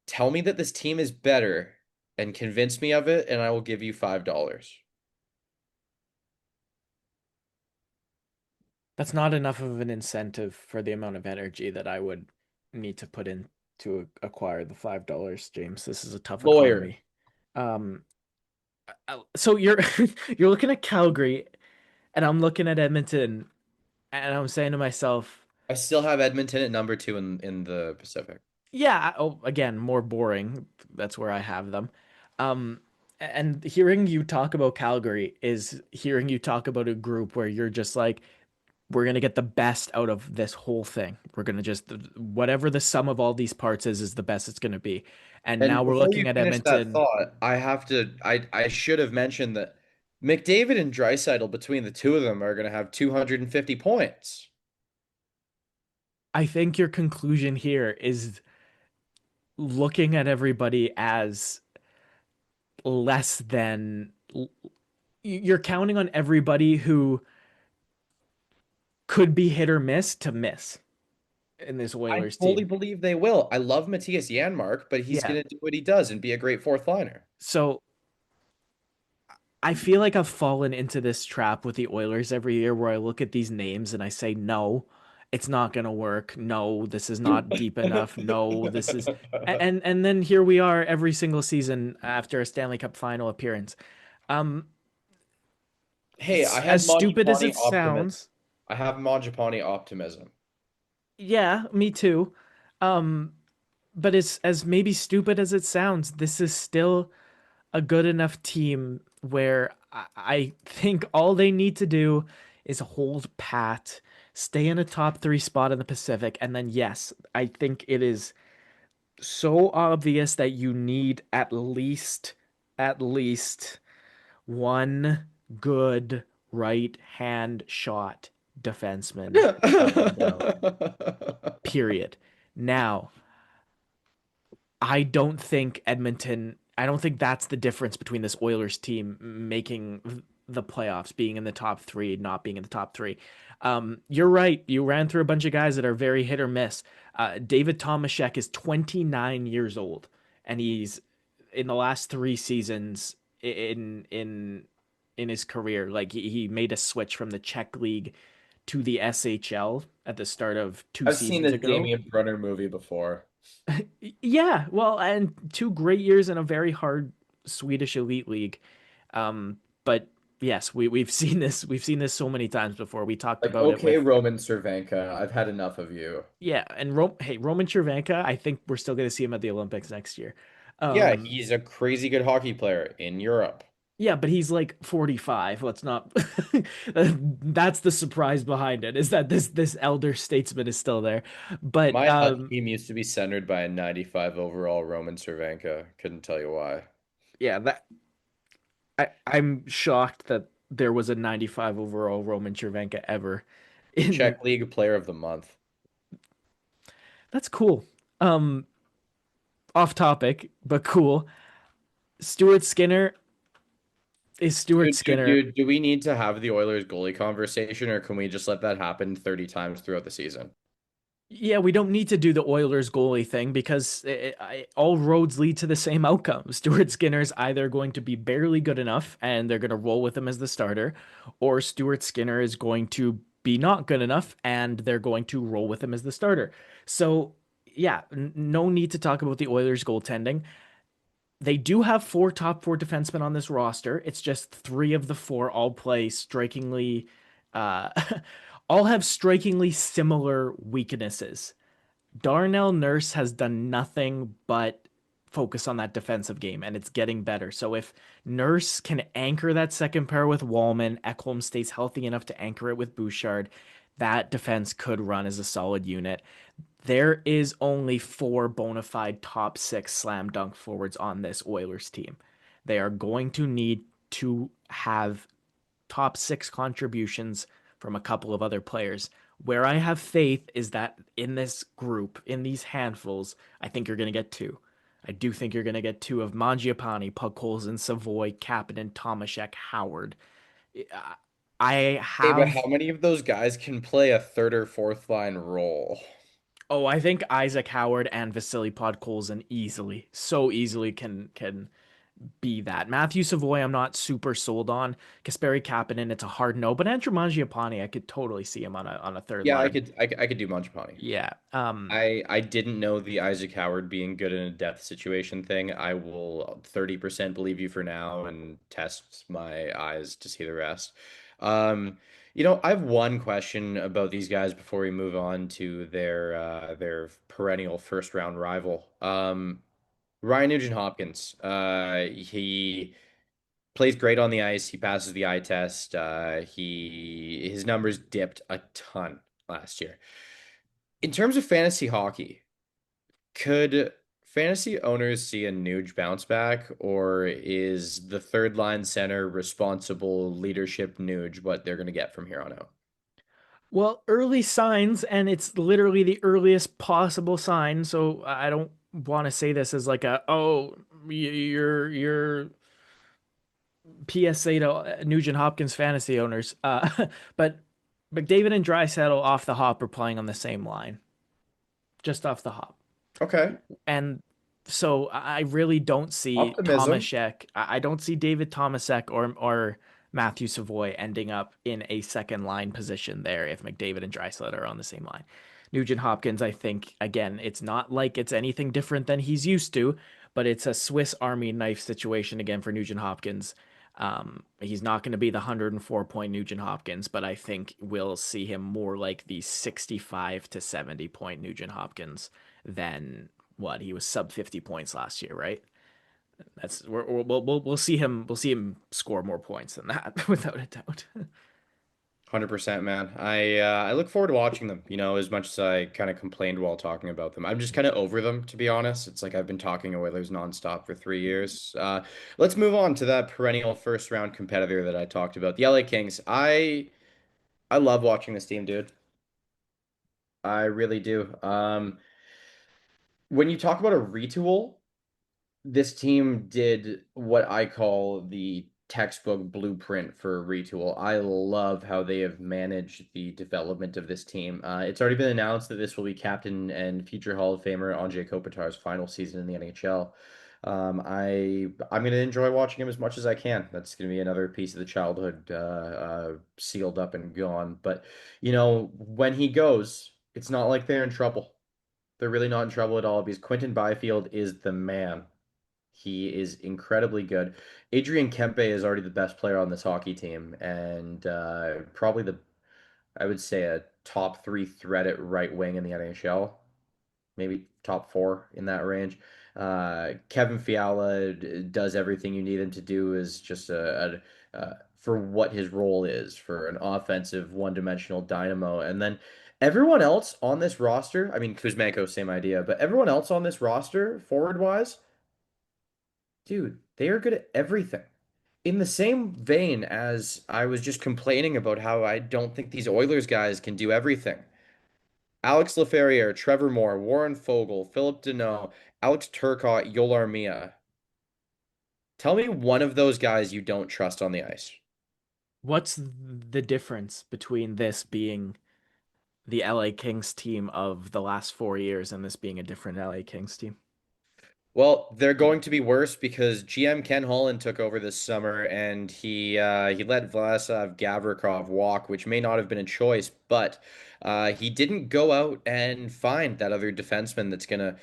Tell me that this team is better and convince me of it, and I will give you $5.
That's not enough of an incentive for the amount of energy that I would need to put in to acquire the $5, James. This is a tough
Lawyer.
economy. Um, so you're you're looking at Calgary, and I'm looking at Edmonton, and I'm saying to myself,
I still have Edmonton at number two in the Pacific.
yeah, oh, again, more boring. That's where I have them. Um, and hearing you talk about Calgary is hearing you talk about a group where you're just like, we're gonna get the best out of this whole thing. We're gonna just whatever the sum of all these parts is the best it's gonna be. And now
And
we're
before
looking
you
at
finish that
Edmonton.
thought, I should have mentioned that McDavid and Draisaitl between the two of them are going to have 250 points.
I think your conclusion here is looking at everybody as less than you're counting on everybody who could be hit or miss to miss in this
I
Oilers
fully
team.
believe they will. I love Matthias Janmark, but he's
Yeah.
going to do what he does and be a great fourth liner.
So I feel like I've fallen into this trap with the Oilers every year where I look at these names and I say, no, it's not going to work. No, this is not deep enough. No, this is. And then here we are every single season after a Stanley Cup final appearance. Um,
Hey, I have
as stupid as
Mangiapane
it
optimism.
sounds,
I have Mangiapane optimism.
yeah, me too. Um, but it's as maybe stupid as it sounds, this is still a good enough team where I think all they need to do is hold pat, stay in a top three spot in the Pacific, and then yes, I think it is so obvious that you need at least one good right hand shot defenseman out and about. Period. Now, I don't think that's the difference between this Oilers team making the playoffs, being in the top three, not being in the top three. You're right. You ran through a bunch of guys that are very hit or miss. David Tomashek is 29 years old, and he's in the last three seasons in his career. Like he made a switch from the Czech league to the SHL at the start of two
I've seen
seasons
the
ago.
Damian Brunner movie before.
Yeah, well, and two great years in a very hard Swedish elite league. But yes, we've seen this so many times before. We talked
Like,
about it
okay,
with
Roman Cervenka, I've had enough of you.
yeah, and hey, Roman Chervenka, I think we're still going to see him at the Olympics next year.
Yeah,
Um,
he's a crazy good hockey player in Europe.
yeah, but he's like 45. Let's not that's the surprise behind it is that this elder statesman is still there. But
My Hut team used to be centered by a 95 overall Roman Cervenka. Couldn't tell you why.
Yeah, I'm shocked that there was a 95 overall Roman Cervenka ever in.
Czech League Player of the Month.
That's cool. Um, Off topic, but cool. Stuart Skinner is Stuart Skinner.
Do we need to have the Oilers goalie conversation, or can we just let that happen 30 times throughout the season?
Yeah, we don't need to do the Oilers goalie thing because all roads lead to the same outcome. Stuart Skinner's either going to be barely good enough and they're going to roll with him as the starter, or Stuart Skinner is going to be not good enough and they're going to roll with him as the starter. So, yeah, no need to talk about the Oilers goaltending. They do have four top four defensemen on this roster. It's just three of the four all play strikingly, uh, all have strikingly similar weaknesses. Darnell Nurse has done nothing but focus on that defensive game, and it's getting better. So if Nurse can anchor that second pair with Wallman, Ekholm stays healthy enough to anchor it with Bouchard, that defense could run as a solid unit. There is only four bona fide top six slam dunk forwards on this Oilers team. They are going to need to have top six contributions from a couple of other players. Where I have faith is that in this group, in these handfuls, I think you're going to get two. I do think you're going to get two of Mangiapane, Puckholz, Savoy, Kapanen, Tomashek, Howard. I
Hey, but how
have.
many of those guys can play a third or fourth line role?
Oh, I think Isaac Howard and Vasily Podkolzin easily, so easily can be that. Matthew Savoy, I'm not super sold on. Kasperi Kapanen, it's a hard no. But Andrew Mangiapane, I could totally see him on a third
Yeah,
line.
I could do Mangiapane.
Yeah.
I didn't know the Isaac Howard being good in a depth situation thing. I will 30% believe you for now and test my eyes to see the rest. Um, I have one question about these guys before we move on to their perennial first round rival. Ryan Nugent Hopkins. He plays great on the ice. He passes the eye test. His numbers dipped a ton last year. In terms of fantasy hockey, could fantasy owners see a Nuge bounce back, or is the third line center responsible leadership Nuge what they're going to get from here on out?
Well, early signs, and it's literally the earliest possible sign. So I don't want to say this as like a your PSA to Nugent Hopkins fantasy owners. But McDavid and Draisaitl off the hop are playing on the same line, just off the hop.
Okay.
And so I really don't see
Optimism.
Tomashek. I don't see David Tomashek or Matthew Savoy ending up in a second line position there if McDavid and Draisaitl are on the same line. Nugent Hopkins, I think, again, it's not like it's anything different than he's used to, but it's a Swiss Army knife situation again for Nugent Hopkins. He's not going to be the 104-point Nugent Hopkins, but I think we'll see him more like the 65 to 70-point Nugent Hopkins than what he was sub 50 points last year, right? That's we'll see him score more points than that without a doubt.
100%, man. I look forward to watching them, as much as I kind of complained while talking about them. I'm just kind of over them, to be honest. It's like I've been talking Oilers nonstop for 3 years. Let's move on to that perennial first round competitor that I talked about, the LA Kings. I love watching this team, dude. I really do. When you talk about a retool, this team did what I call the textbook blueprint for a retool. I love how they have managed the development of this team. It's already been announced that this will be captain and future Hall of Famer Andrei Kopitar's final season in the NHL. I'm going to enjoy watching him as much as I can. That's going to be another piece of the childhood sealed up and gone. But when he goes, it's not like they're in trouble. They're really not in trouble at all because Quentin Byfield is the man. He is incredibly good. Adrian Kempe is already the best player on this hockey team, and probably I would say, a top three threat at right wing in the NHL, maybe top four in that range. Kevin Fiala does everything you need him to do is just for what his role is for an offensive one-dimensional dynamo. And then everyone else on this roster, I mean, Kuzmenko, same idea, but everyone else on this roster, forward wise, dude, They are good at everything. In the same vein as I was just complaining about how I don't think these Oilers guys can do everything. Alex Laferriere, Trevor Moore, Warren Fogle, Philip Deneau, Alex Turcotte, Yoel Armia. Tell me one of those guys you don't trust on the ice.
What's the difference between this being the LA Kings team of the last 4 years and this being a different LA Kings team?
Well, they're going to be worse because GM Ken Holland took over this summer and he let Vladislav Gavrikov walk, which may not have been a choice, but he didn't go out and find that other defenseman that's gonna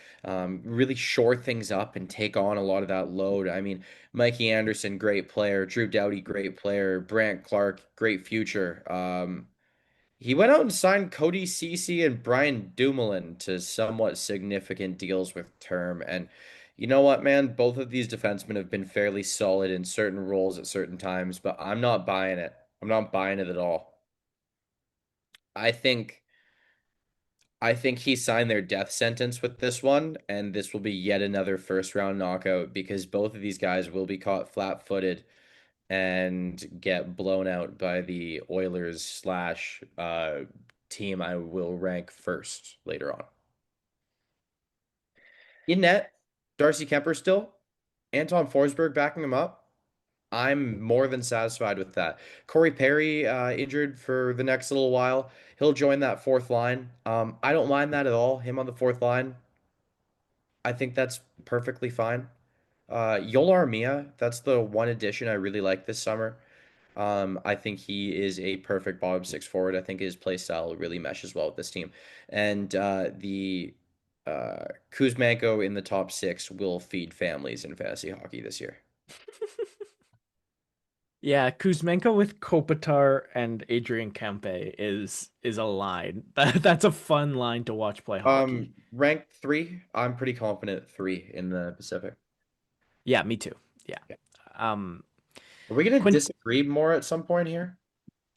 really shore things up and take on a lot of that load. I mean, Mikey Anderson, great player, Drew Doughty, great player, Brant Clark, great future. He went out and signed Cody Ceci and Brian Dumoulin to somewhat significant deals with term. And you know what, man? Both of these defensemen have been fairly solid in certain roles at certain times, but I'm not buying it. I'm not buying it at all. I think I think he signed their death sentence with this one, and this will be yet another first round knockout because both of these guys will be caught flat-footed and get blown out by the Oilers slash team I will rank first later on. In net, Darcy Kemper still, Anton Forsberg backing him up. I'm more than satisfied with that. Corey Perry injured for the next little while. He'll join that fourth line. I don't mind that at all. Him on the fourth line. I think that's perfectly fine. Yoel Armia, that's the one addition I really like this summer. I think he is a perfect bottom six forward. I think his play style really meshes well with this team. And the Kuzmenko in the top six will feed families in fantasy hockey this year.
Yeah, Kuzmenko with Kopitar and Adrian Kempe is a line. That's a fun line to watch play hockey.
Ranked three, I'm pretty confident at three in the Pacific.
Yeah, me too. Yeah.
Yeah.
Um,
Are we going to
Quint,
disagree more at some point here?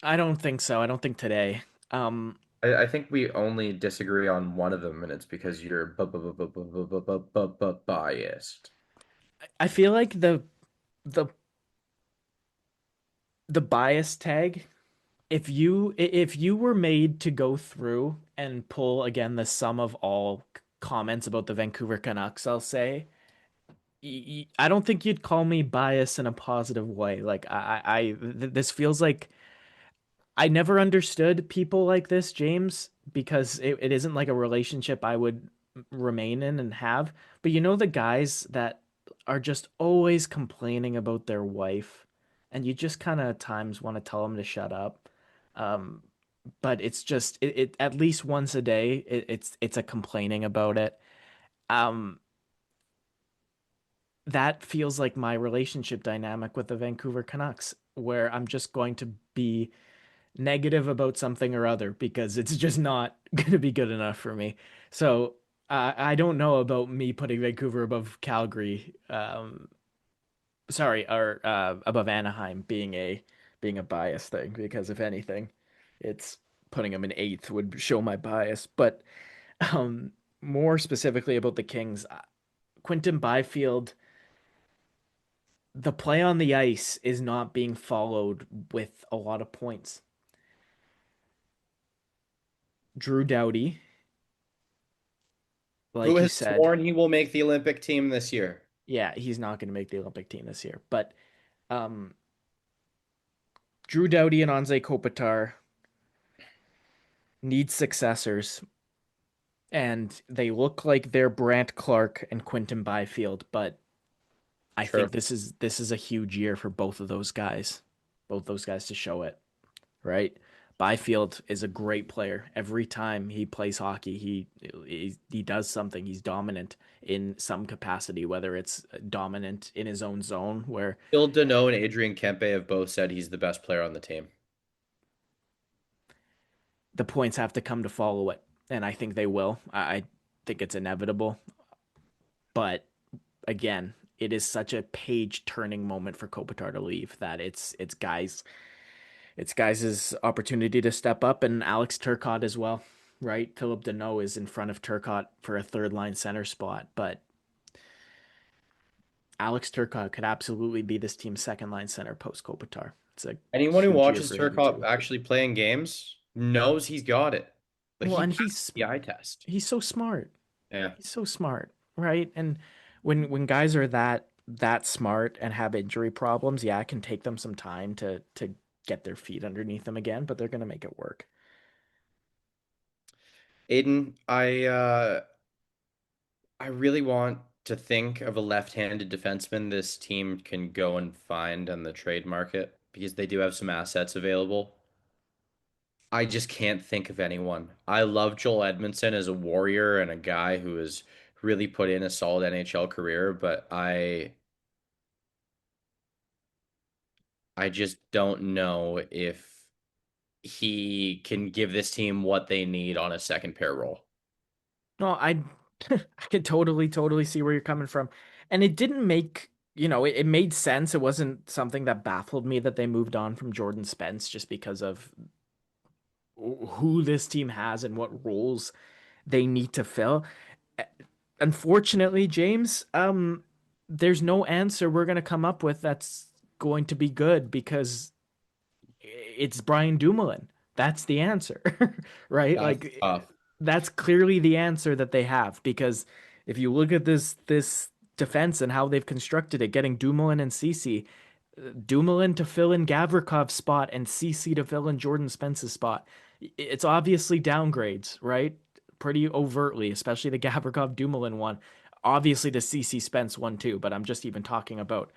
I don't think so. I don't think today. Um,
I think we only disagree on one of them, and it's because you're biased.
I feel like the the bias tag, if you were made to go through and pull again the sum of all comments about the Vancouver Canucks, I'll say, I don't think you'd call me biased in a positive way. Like this feels like I never understood people like this, James, because it isn't like a relationship I would remain in and have. But you know the guys that are just always complaining about their wife, and you just kind of at times want to tell them to shut up. Um, but it's just it at least once a day it's a complaining about it. Um, that feels like my relationship dynamic with the Vancouver Canucks, where I'm just going to be negative about something or other because it's just not going to be good enough for me. So I don't know about me putting Vancouver above Calgary, sorry, or above Anaheim being a bias thing because if anything, it's putting them in eighth would show my bias. But um, more specifically about the Kings, Quinton Byfield, the play on the ice is not being followed with a lot of points. Drew Doughty,
Who
like you
has
said,
sworn he will make the Olympic team this year?
yeah, he's not going to make the Olympic team this year. But um, Drew Doughty and Anze Kopitar need successors, and they look like they're Brant Clark and Quinton Byfield. But I
Sure.
think this is a huge year for both those guys to show it. Right? Byfield is a great player. Every time he plays hockey, he does something. He's dominant in some capacity, whether it's dominant in his own zone where
Phil Deneau and Adrian Kempe have both said he's the best player on the team.
the points have to come to follow it, and I think they will. I think it's inevitable, but again, it is such a page turning moment for Kopitar to leave that it's guys' opportunity to step up, and Alex Turcotte as well, right? Philip Deneau is in front of Turcotte for a third line center spot, but Alex Turcotte could absolutely be this team's second line center post Kopitar. It's a
Anyone who
huge year
watches
for him
Turkov
too.
actually playing games knows he's got it. Like
Well,
he
and
passed the eye test.
he's so smart.
Yeah.
He's so smart, right? And when guys are that smart and have injury problems, yeah, it can take them some time to get their feet underneath them again, but they're gonna make it work.
Aiden, I really want to think of a left-handed defenseman this team can go and find on the trade market because they do have some assets available. I just can't think of anyone. I love Joel Edmondson as a warrior and a guy who has really put in a solid NHL career, but I just don't know if he can give this team what they need on a second pair role.
No, I I could totally see where you're coming from. And it didn't make, it made sense. It wasn't something that baffled me that they moved on from Jordan Spence just because of who this team has and what roles they need to fill. Unfortunately, James, there's no answer we're gonna come up with that's going to be good because it's Brian Dumoulin. That's the answer, right?
That's
Like
tough.
that's clearly the answer that they have because if you look at this defense and how they've constructed it, getting Dumoulin and Cece, Dumoulin to fill in Gavrikov's spot and Cece to fill in Jordan Spence's spot. It's obviously downgrades, right? Pretty overtly, especially the Gavrikov Dumoulin one. Obviously the CC Spence one too, but I'm just even talking about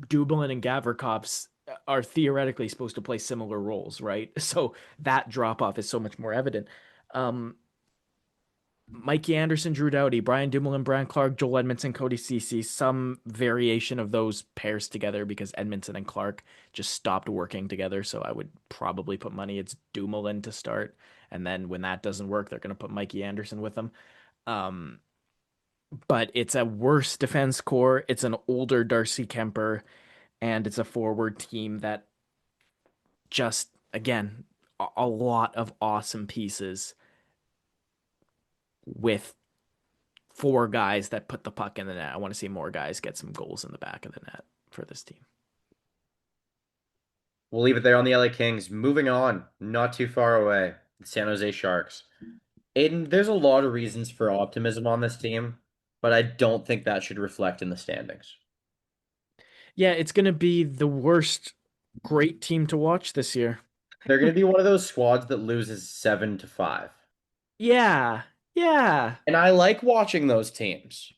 Dumoulin and Gavrikov's are theoretically supposed to play similar roles, right? So that drop off is so much more evident. Um, Mikey Anderson, Drew Doughty, Brian Dumoulin, Brian Clark, Joel Edmondson, Cody Ceci, some variation of those pairs together because Edmondson and Clark just stopped working together. So I would probably put money it's Dumoulin to start. And then when that doesn't work, they're going to put Mikey Anderson with them. Um, but it's a worse defense core. It's an older Darcy Kemper, and it's a forward team that just, again, a lot of awesome pieces with four guys that put the puck in the net. I want to see more guys get some goals in the back of the net for this team.
We'll leave it there on the LA Kings. Moving on, not too far away, the San Jose Sharks. Aiden, there's a lot of reasons for optimism on this team, but I don't think that should reflect in the standings.
Yeah, it's going to be the worst great team to watch this year.
They're going to be one of those squads that loses 7-5.
Yeah. Yeah.
And I like watching those teams.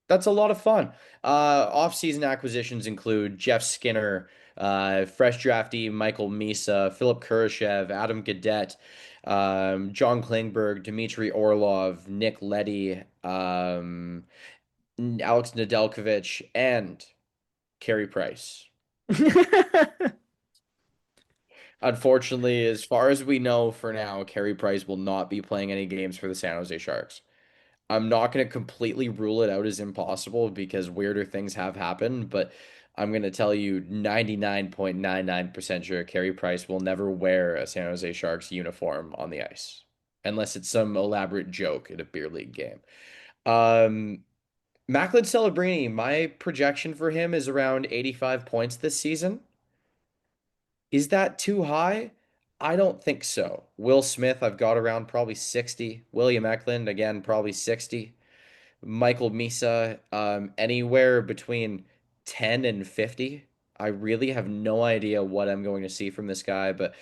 That's a lot of fun. Off-season acquisitions include Jeff Skinner, fresh draftee Michael Misa, Philip Kurashev, Adam Gaudette, John Klingberg, Dmitry Orlov, Nick Leddy, Alex Nedeljkovic, and Carey Price. Unfortunately, as far as we know for now, Carey Price will not be playing any games for the San Jose Sharks. I'm not going to completely rule it out as impossible because weirder things have happened, but I'm going to tell you 99.99% sure Carey Price will never wear a San Jose Sharks uniform on the ice unless it's some elaborate joke at a beer league game. Um, Macklin Celebrini, my projection for him is around 85 points this season. Is that too high? I don't think so. Will Smith, I've got around probably 60. William Eklund, again, probably 60. Michael Misa, anywhere between 10 and 50. I really have no idea what I'm going to see from this guy, but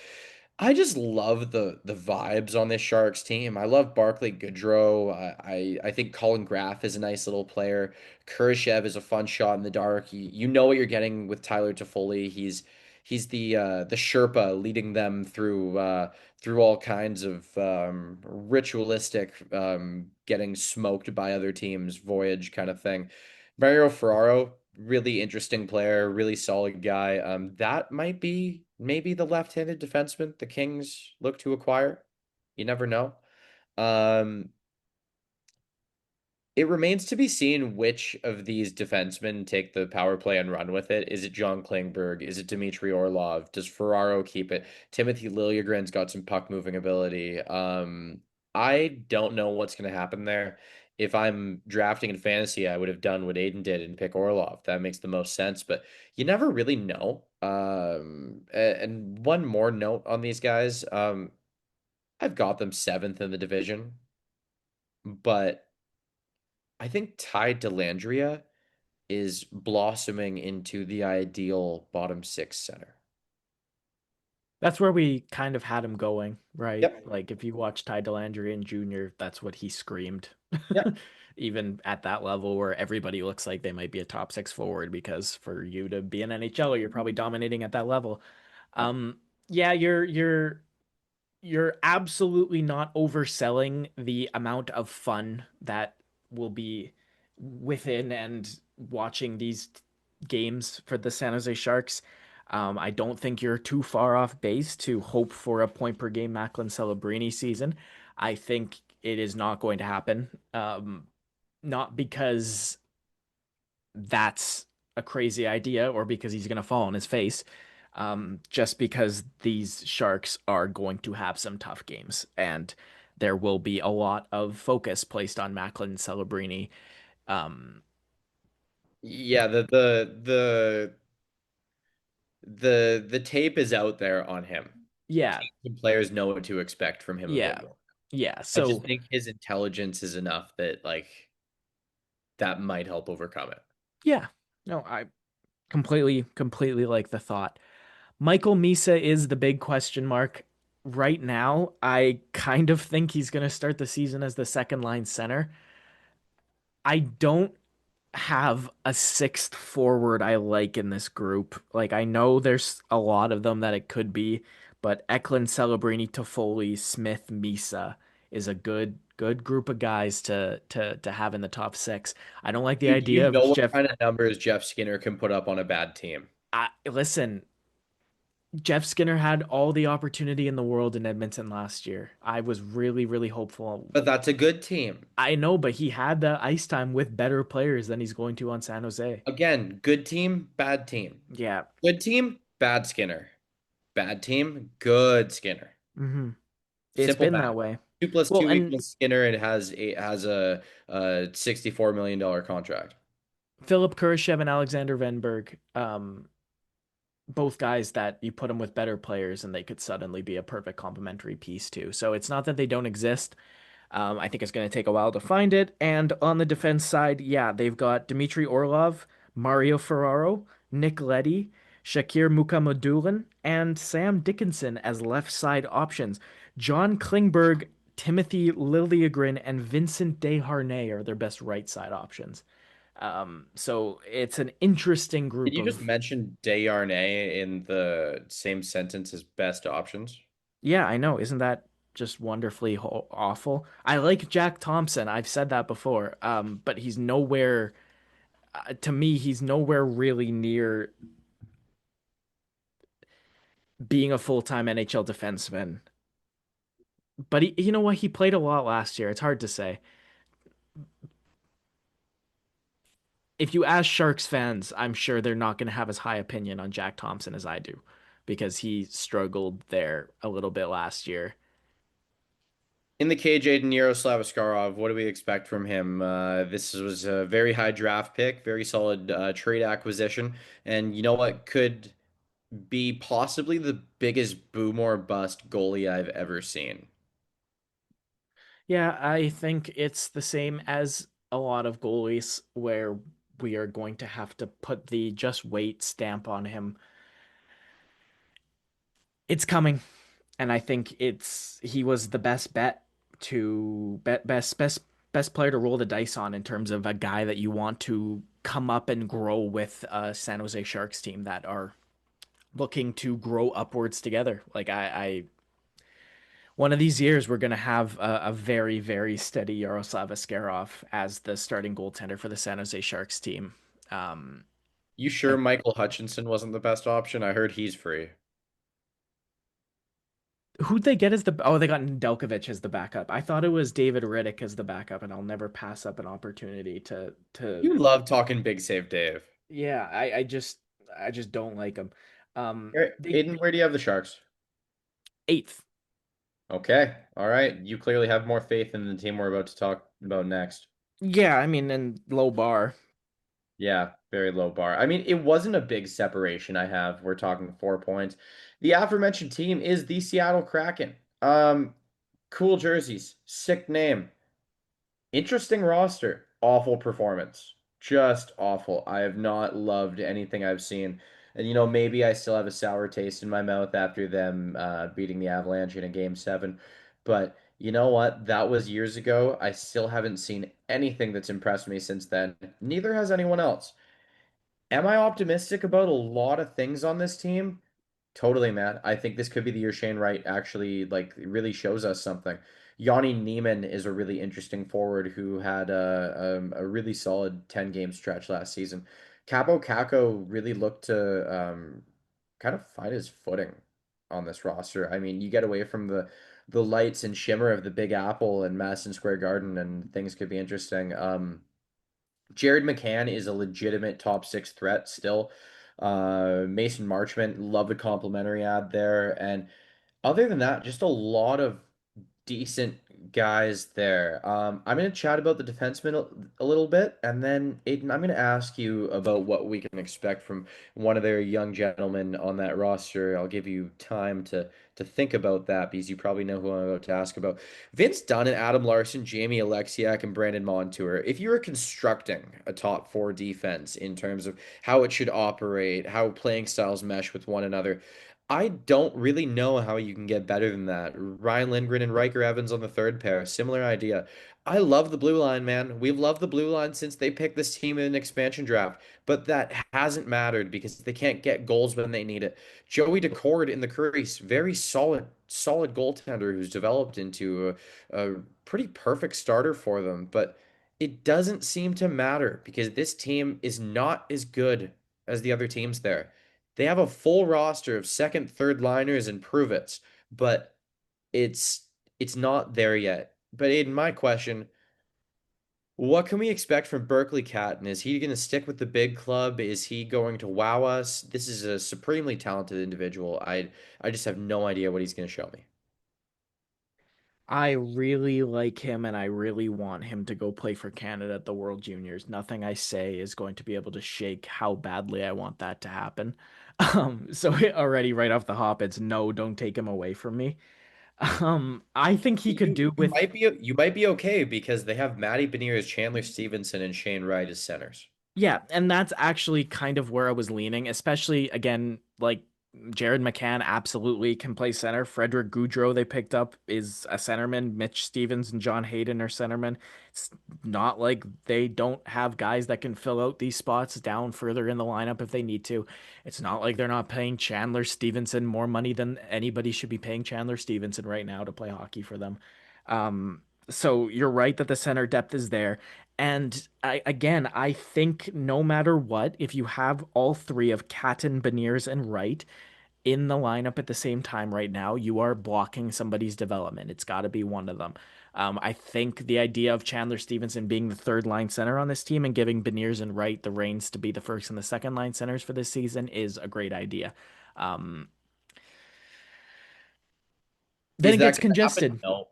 I just love the vibes on this Sharks team. I love Barclay Goodrow. I think Colin Graff is a nice little player. Kurashev is a fun shot in the dark. You know what you're getting with Tyler Toffoli. He's the Sherpa leading them through all kinds of ritualistic getting smoked by other teams voyage kind of thing. Mario Ferraro, really interesting player, really solid guy. That might be maybe the left-handed defenseman the Kings look to acquire. You never know. Um, it remains to be seen which of these defensemen take the power play and run with it. Is it John Klingberg? Is it Dmitry Orlov? Does Ferraro keep it? Timothy Liljegren's got some puck moving ability. I don't know what's going to happen there. if I'm drafting in fantasy, I would have done what Aiden did and pick Orlov. That makes the most sense, but you never really know. And one more note on these guys. I've got them seventh in the division, but I think Ty Dellandrea is blossoming into the ideal bottom six center.
That's where we kind of had him going, right?
Yep.
Like if you watch Ty Dellandrea Jr., that's what he screamed.
Yep.
Even at that level where everybody looks like they might be a top six forward, because for you to be an NHLer, you're probably dominating at that level.
Yep.
Um, yeah, you're absolutely not overselling the amount of fun that will be within and watching these games for the San Jose Sharks. I don't think you're too far off base to hope for a point per game Macklin Celebrini season. I think it is not going to happen. Not because that's a crazy idea or because he's going to fall on his face. Just because these Sharks are going to have some tough games and there will be a lot of focus placed on Macklin Celebrini. Um,
Yeah, the tape is out there on him.
yeah,
Teams and players know what to expect from him a bit
yeah,
more.
yeah.
I just
So,
think his intelligence is enough that that might help overcome it.
yeah, no, I completely like the thought. Michael Misa is the big question mark. Right now, I kind of think he's going to start the season as the second line center. I don't have a sixth forward I like in this group. Like I know there's a lot of them that it could be, but Eklund, Celebrini, Toffoli, Smith, Misa is a good group of guys to have in the top six. I don't like the
You
idea of
know what
Jeff.
kind of numbers Jeff Skinner can put up on a bad team.
Listen, Jeff Skinner had all the opportunity in the world in Edmonton last year. I was really hopeful.
But that's a good team.
I know, but he had the ice time with better players than he's going to on San Jose.
Again, good team, bad team.
Yeah.
Good team, bad Skinner. Bad team, good Skinner.
hmm It's
Simple
been
math.
that way.
Two plus
Well,
two
and
equals Skinner and has a $64 million contract.
Philip Kurashev and Alexander Venberg, both guys that you put them with better players and they could suddenly be a perfect complementary piece too. So it's not that they don't exist. I think it's going to take a while to find it. And on the defense side, yeah, they've got Dmitry Orlov, Mario Ferraro, Nick Leddy, Shakir Mukhamadullin, and Sam Dickinson as left side options. John Klingberg, Timothy Liljegren, and Vincent Desharnais are their best right side options. So it's an interesting
Did
group
you just
of.
mention Desharnais in the same sentence as best options?
Yeah, I know. Isn't that just wonderfully awful? I like Jack Thompson. I've said that before. But he's nowhere. To me, he's nowhere really near being a full-time NHL defenseman. But you know what? He played a lot last year. It's hard to say. If you ask Sharks fans, I'm sure they're not going to have as high opinion on Jack Thompson as I do, because he struggled there a little bit last year.
In the cage, Aiden Yaroslav Askarov, what do we expect from him? This was a very high draft pick, very solid trade acquisition, and you know what could be possibly the biggest boom or bust goalie I've ever seen.
Yeah, I think it's the same as a lot of goalies where we are going to have to put the just wait stamp on him. It's coming, and I think it's he was the best bet to best player to roll the dice on in terms of a guy that you want to come up and grow with a San Jose Sharks team that are looking to grow upwards together. Like I one of these years we're gonna have a very steady Yaroslav Askarov as the starting goaltender for the San Jose Sharks team. Um,
You sure
I,
Michael Hutchinson wasn't the best option? I heard he's free.
who'd they get as the? Oh, they got Nedeljkovic as the backup. I thought it was David Riddick as the backup, and I'll never pass up an opportunity to.
You love talking big save Dave.
Yeah, I just don't like him.
All right,
They
Aiden, where do you have the Sharks?
eighth.
Okay. All right. You clearly have more faith in the team we're about to talk about next.
Yeah, I mean, and low bar.
Yeah, very low bar. I mean, it wasn't a big separation I have. We're talking 4 points. The aforementioned team is the Seattle Kraken. Cool jerseys, sick name. Interesting roster. Awful performance. Just awful. I have not loved anything I've seen. And maybe I still have a sour taste in my mouth after them beating the Avalanche in a game 7. But you know what? That was years ago. I still haven't seen anything that's impressed me since then. Neither has anyone else. Am I optimistic about a lot of things on this team? Totally, man. I think this could be the year Shane Wright actually like really shows us something. Yanni Neiman is a really interesting forward who had a really solid 10 game stretch last season. Capo Caco really looked to kind of find his footing on this roster. I mean, you get away from the lights and shimmer of the Big Apple and Madison Square Garden, and things could be interesting. Jared McCann is a legitimate top 6 threat still. Mason Marchment, love the complimentary ad there. And other than that, just a lot of decent guys there. I'm going to chat about the defensemen a little bit, and then Aiden, I'm going to ask you about what we can expect from one of their young gentlemen on that roster. I'll give you time to think about that because you probably know who I'm about to ask about. Vince Dunn and Adam Larson, Jamie Alexiak, and Brandon Montour. If you were constructing a top 4 defense in terms of how it should operate, how playing styles mesh with one another, I don't really know how you can get better than that. Ryan Lindgren and Riker Evans on the third pair, similar idea. I love the blue line, man. We've loved the blue line since they picked this team in an expansion draft, but that hasn't mattered because they can't get goals when they need it. Joey Daccord in the crease, very solid goaltender who's developed into a pretty perfect starter for them, but it doesn't seem to matter because this team is not as good as the other teams there. They have a full roster of second, third liners and prove-its, but it's it's not there yet. But Aiden, my question, what can we expect from Berkeley Catton? Is he going to stick with the big club? Is he going to wow us? This is a supremely talented individual. I just have no idea what he's going to show me.
I really like him and I really want him to go play for Canada at the World Juniors. Nothing I say is going to be able to shake how badly I want that to happen. So already right off the hop, it's no, don't take him away from me. I think he could
You
do
you
with
might be okay because they have Matty Beniers, Chandler Stevenson, and Shane Wright as centers.
Yeah, and that's actually kind of where I was leaning, especially again, like Jared McCann absolutely can play center. Frederick Goudreau they picked up is a centerman. Mitch Stevens and John Hayden are centermen. It's not like they don't have guys that can fill out these spots down further in the lineup if they need to. It's not like they're not paying Chandler Stevenson more money than anybody should be paying Chandler Stevenson right now to play hockey for them. So you're right that the center depth is there. And I think no matter what, if you have all three of Catton, Beniers, and Wright in the lineup at the same time right now, you are blocking somebody's development. It's got to be one of them. I think the idea of Chandler Stevenson being the third line center on this team and giving Beniers and Wright the reins to be the first and the second line centers for this season is a great idea. Um, then
Is
it
that
gets
going to happen?
congested.
No,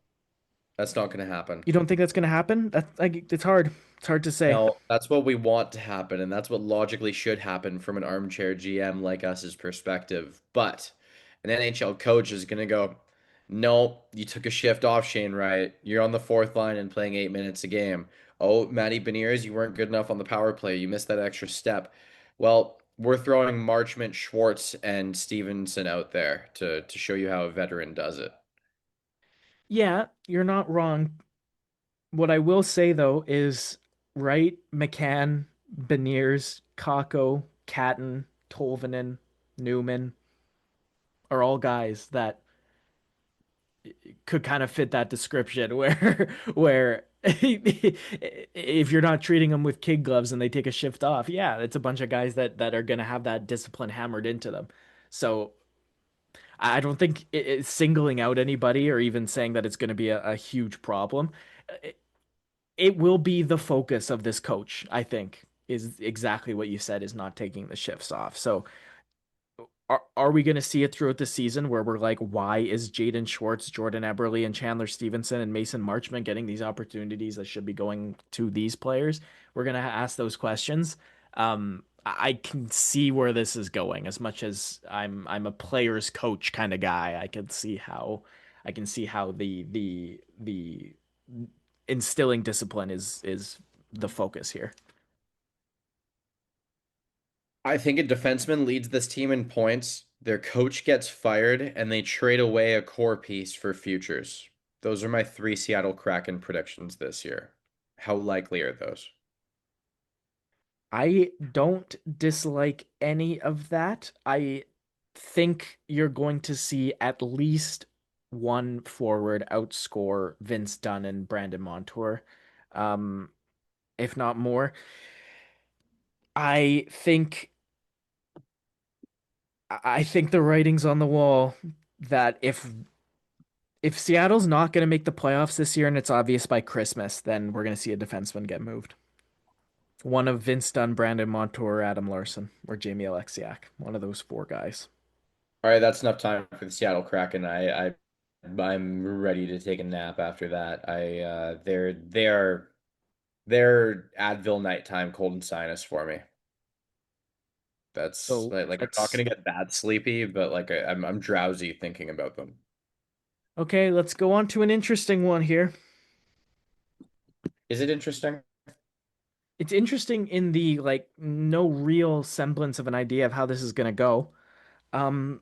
that's not going to happen.
You don't think that's going to happen? That's like it's hard. It's hard to say.
No, that's what we want to happen, and that's what logically should happen from an armchair GM like us's perspective. But an NHL coach is gonna go, no, you took a shift off, Shane Wright. You're on the fourth line and playing 8 minutes a game. Oh, Matty Beniers, you weren't good enough on the power play. You missed that extra step. Well, we're throwing Marchment, Schwartz, and Stevenson out there to show you how a veteran does it.
Yeah, you're not wrong. What I will say though is Wright, McCann, Beniers, Kako, Catton, Tolvanen, Newman are all guys that could kind of fit that description where if you're not treating them with kid gloves and they take a shift off, yeah, it's a bunch of guys that are gonna have that discipline hammered into them. So I don't think it's singling out anybody or even saying that it's going to be a huge problem. It will be the focus of this coach, I think, is exactly what you said, is not taking the shifts off. So are we going to see it throughout the season where we're like, why is Jaden Schwartz, Jordan Eberle, and Chandler Stevenson and Mason Marchment getting these opportunities that should be going to these players? We're going to ask those questions. I can see where this is going. As much as I'm a player's coach kind of guy, I can see how the instilling discipline is the focus here.
I think a defenseman leads this team in points. Their coach gets fired, and they trade away a core piece for futures. Those are my three Seattle Kraken predictions this year. How likely are those?
I don't dislike any of that. I think you're going to see at least one forward outscore Vince Dunn and Brandon Montour, um, if not more. I think I think the writing's on the wall that if Seattle's not going to make the playoffs this year and it's obvious by Christmas, then we're going to see a defenseman get moved. One of Vince Dunn, Brandon Montour, Adam Larson, or Jamie Alexiak. One of those four guys.
All right, that's enough time for the Seattle Kraken. I'm ready to take a nap after that. They're Advil nighttime cold and sinus for me. That's
So
like I'm not
let's
gonna get that sleepy, but like I'm drowsy thinking about them.
okay, let's go on to an interesting one here.
Is it interesting?
It's interesting in the like no real semblance of an idea of how this is gonna go. Um,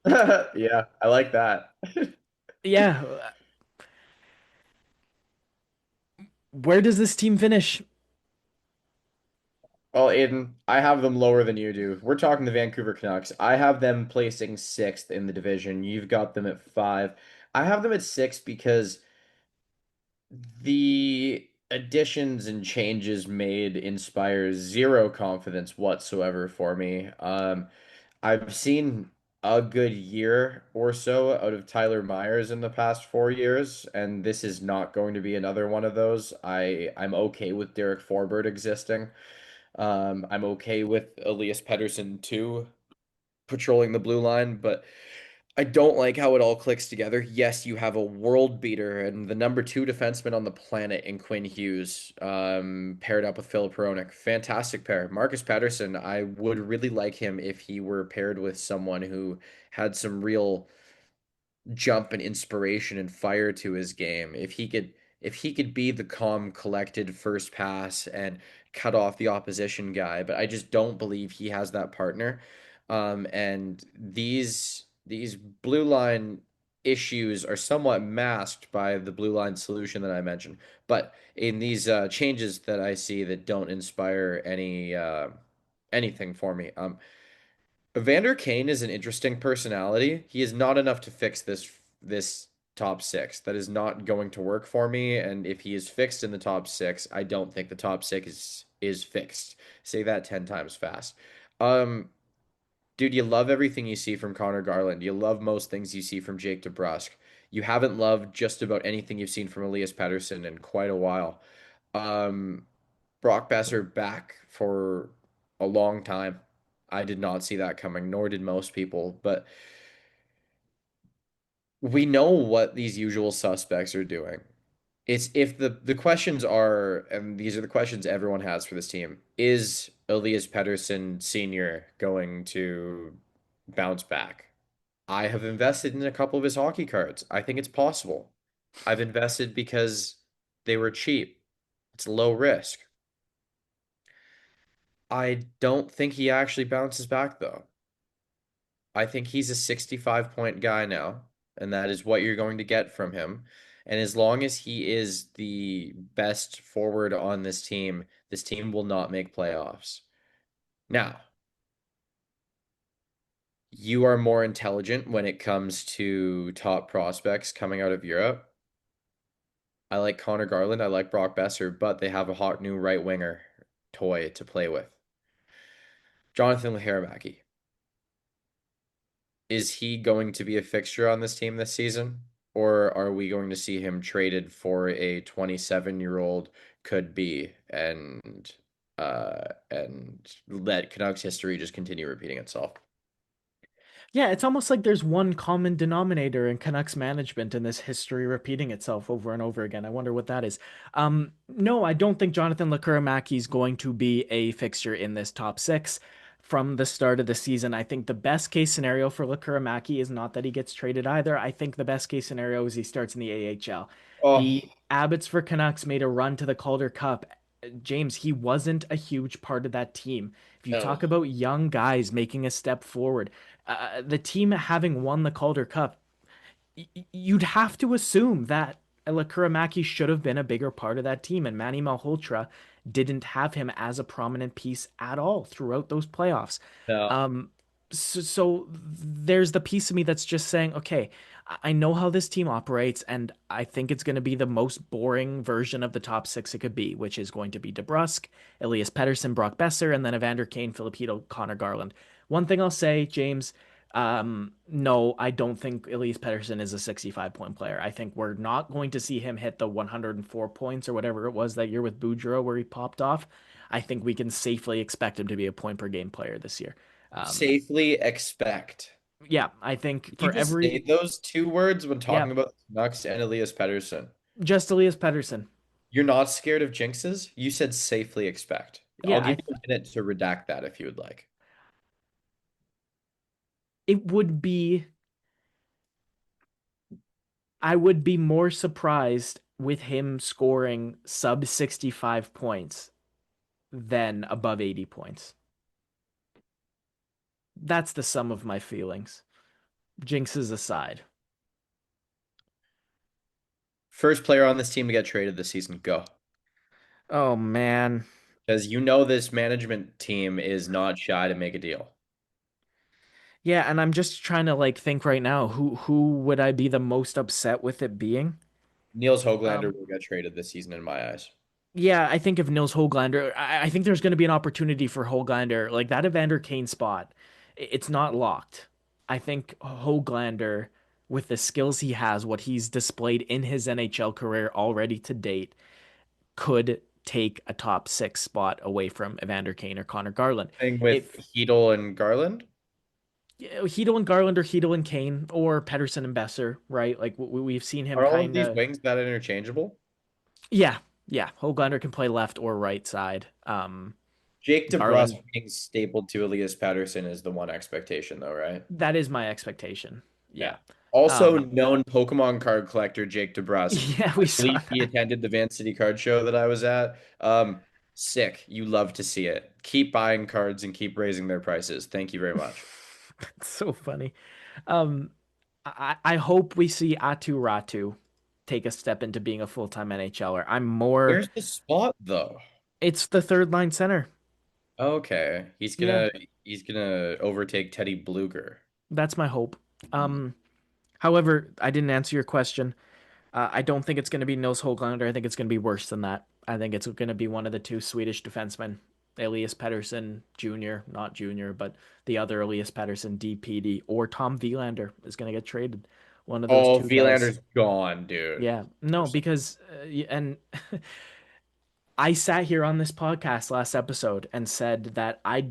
Yeah, I like that.
yeah, where does this team finish?
Well, Aiden, I have them lower than you do. We're talking the Vancouver Canucks. I have them placing sixth in the division. You've got them at five. I have them at six because the additions and changes made inspire zero confidence whatsoever for me. I've seen a good year or so out of Tyler Myers in the past 4 years, and this is not going to be another one of those. I'm okay with Derek Forbort existing. I'm okay with Elias Pettersson too, patrolling the blue line, but I don't like how it all clicks together. Yes, you have a world beater and the number two defenseman on the planet in Quinn Hughes, paired up with Philip Hronik. Fantastic pair. Marcus Patterson, I would really like him if he were paired with someone who had some real jump and inspiration and fire to his game. If he could be the calm, collected first pass and cut off the opposition guy, but I just don't believe he has that partner. And these blue line issues are somewhat masked by the blue line solution that I mentioned. But in these changes that I see that don't inspire anything for me, Evander Kane is an interesting personality. He is not enough to fix this top six. That is not going to work for me. And if he is fixed in the top six, I don't think the top six is fixed. Say that 10 times fast. Um, dude, you love everything you see from Connor Garland. You love most things you see from Jake DeBrusk. You haven't loved just about anything you've seen from Elias Pettersson in quite a while. Um, Brock Besser back for a long time. I did not see that coming, nor did most people. But we know what these usual suspects are doing. It's if the questions are, and these are the questions everyone has for this team, is Elias Pettersson Sr. going to bounce back? I have invested in a couple of his hockey cards. I think it's possible. I've invested because they were cheap. It's low risk. I don't think he actually bounces back though. I think he's a 65 point guy now, and that is what you're going to get from him. And as long as he is the best forward on this team will not make playoffs. Now, you are more intelligent when it comes to top prospects coming out of Europe. I like Connor Garland, I like Brock Besser, but they have a hot new right winger toy to play with. Jonathan Leheromaki. Is he going to be a fixture on this team this season? Or are we going to see him traded for a 27-year-old could be and let Canucks history just continue repeating itself?
Yeah, it's almost like there's one common denominator in Canucks management and this history repeating itself over and over again. I wonder what that is. No, I don't think Jonathan Lekkerimaki is going to be a fixture in this top six from the start of the season. I think the best case scenario for Lekkerimaki is not that he gets traded either. I think the best case scenario is he starts in the AHL.
Oh,
The Abbotsford Canucks made a run to the Calder Cup. James, he wasn't a huge part of that team. If you
no.
talk about young guys making a step forward, the team having won the Calder Cup, you'd have to assume that Kuramaki should have been a bigger part of that team, and Manny Malhotra didn't have him as a prominent piece at all throughout those playoffs.
No.
Um, so there's the piece of me that's just saying, okay, I know how this team operates, and I think it's going to be the most boring version of the top six it could be, which is going to be DeBrusk, Elias Pettersson, Brock Besser, and then Evander Kane, Filipino, Connor Garland. One thing I'll say, James, no, I don't think Elias Pettersson is a 65 point player. I think we're not going to see him hit the 104 points or whatever it was that year with Boudreaux where he popped off. I think we can safely expect him to be a point per game player this year. Um,
Safely expect.
yeah, I think
Did you
for
just say
every,
those two words when
yeah,
talking about the Canucks and Elias Pettersson?
just Elias Pettersson.
You're not scared of jinxes? You said safely expect. I'll
Yeah,
give you a minute to redact that if you would like.
it would be, I would be more surprised with him scoring sub 65 points than above 80 points. That's the sum of my feelings. Jinxes aside.
First player on this team to get traded this season, go.
Oh man.
Because you know this management team is not shy to make a deal.
Yeah, and I'm just trying to like think right now, who would I be the most upset with it being?
Niels Höglander
Um,
will get traded this season in my eyes.
yeah, I think of Nils Höglander. I think there's going to be an opportunity for Höglander, like that Evander Kane spot. It's not locked. I think Höglander, with the skills he has, what he's displayed in his NHL career already to date, could take a top six spot away from Evander Kane or Connor Garland.
Thing with
If
Hedel and Garland.
Hedel and Garland or Hedel and Kane or Pedersen and Besser, right? Like we've seen him
Are all of
kind
these
of,
wings that interchangeable?
yeah, yeah. Höglander can play left or right side.
Jake DeBrusk
Garland,
being stapled to Elias Patterson is the one expectation, though, right?
that is my expectation.
Yeah.
Yeah.
Also,
Um,
known Pokemon card collector Jake DeBrusk.
yeah, we
I
saw
believe he
that.
attended the Van City Card Show that I was at. Sick. You love to see it. Keep buying cards and keep raising their prices. Thank you very much.
It's so funny. Um, I hope we see Atu Ratu take a step into being a full-time NHLer. I'm more,
Where's the spot though?
it's the third line center.
Okay,
Yeah,
he's gonna overtake Teddy Bluger.
that's my hope. Um, However, I didn't answer your question. I don't think it's going to be Nils Höglander. I think it's going to be worse than that. I think it's going to be one of the two Swedish defensemen, Elias Pettersson Jr., not Jr., but the other Elias Pettersson, DPD, or Tom Wielander is going to get traded. One of those
Oh,
two guys.
Verlander's gone, dude.
Yeah, no, because and I sat here on this podcast last episode and said that I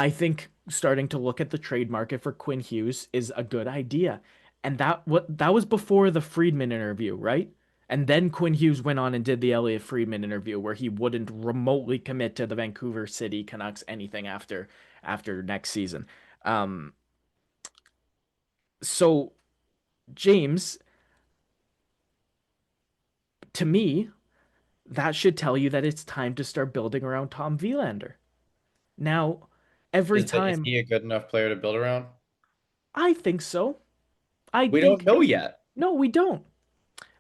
think starting to look at the trade market for Quinn Hughes is a good idea. And that was before the Friedman interview, right? And then Quinn Hughes went on and did the Elliot Friedman interview where he wouldn't remotely commit to the Vancouver City Canucks anything after next season. Um, so James, to me, that should tell you that it's time to start building around Tom Wielander. Now, every
Is
time
he a good enough player to build around?
I think so. I
We don't
think
know yet.
no, we don't.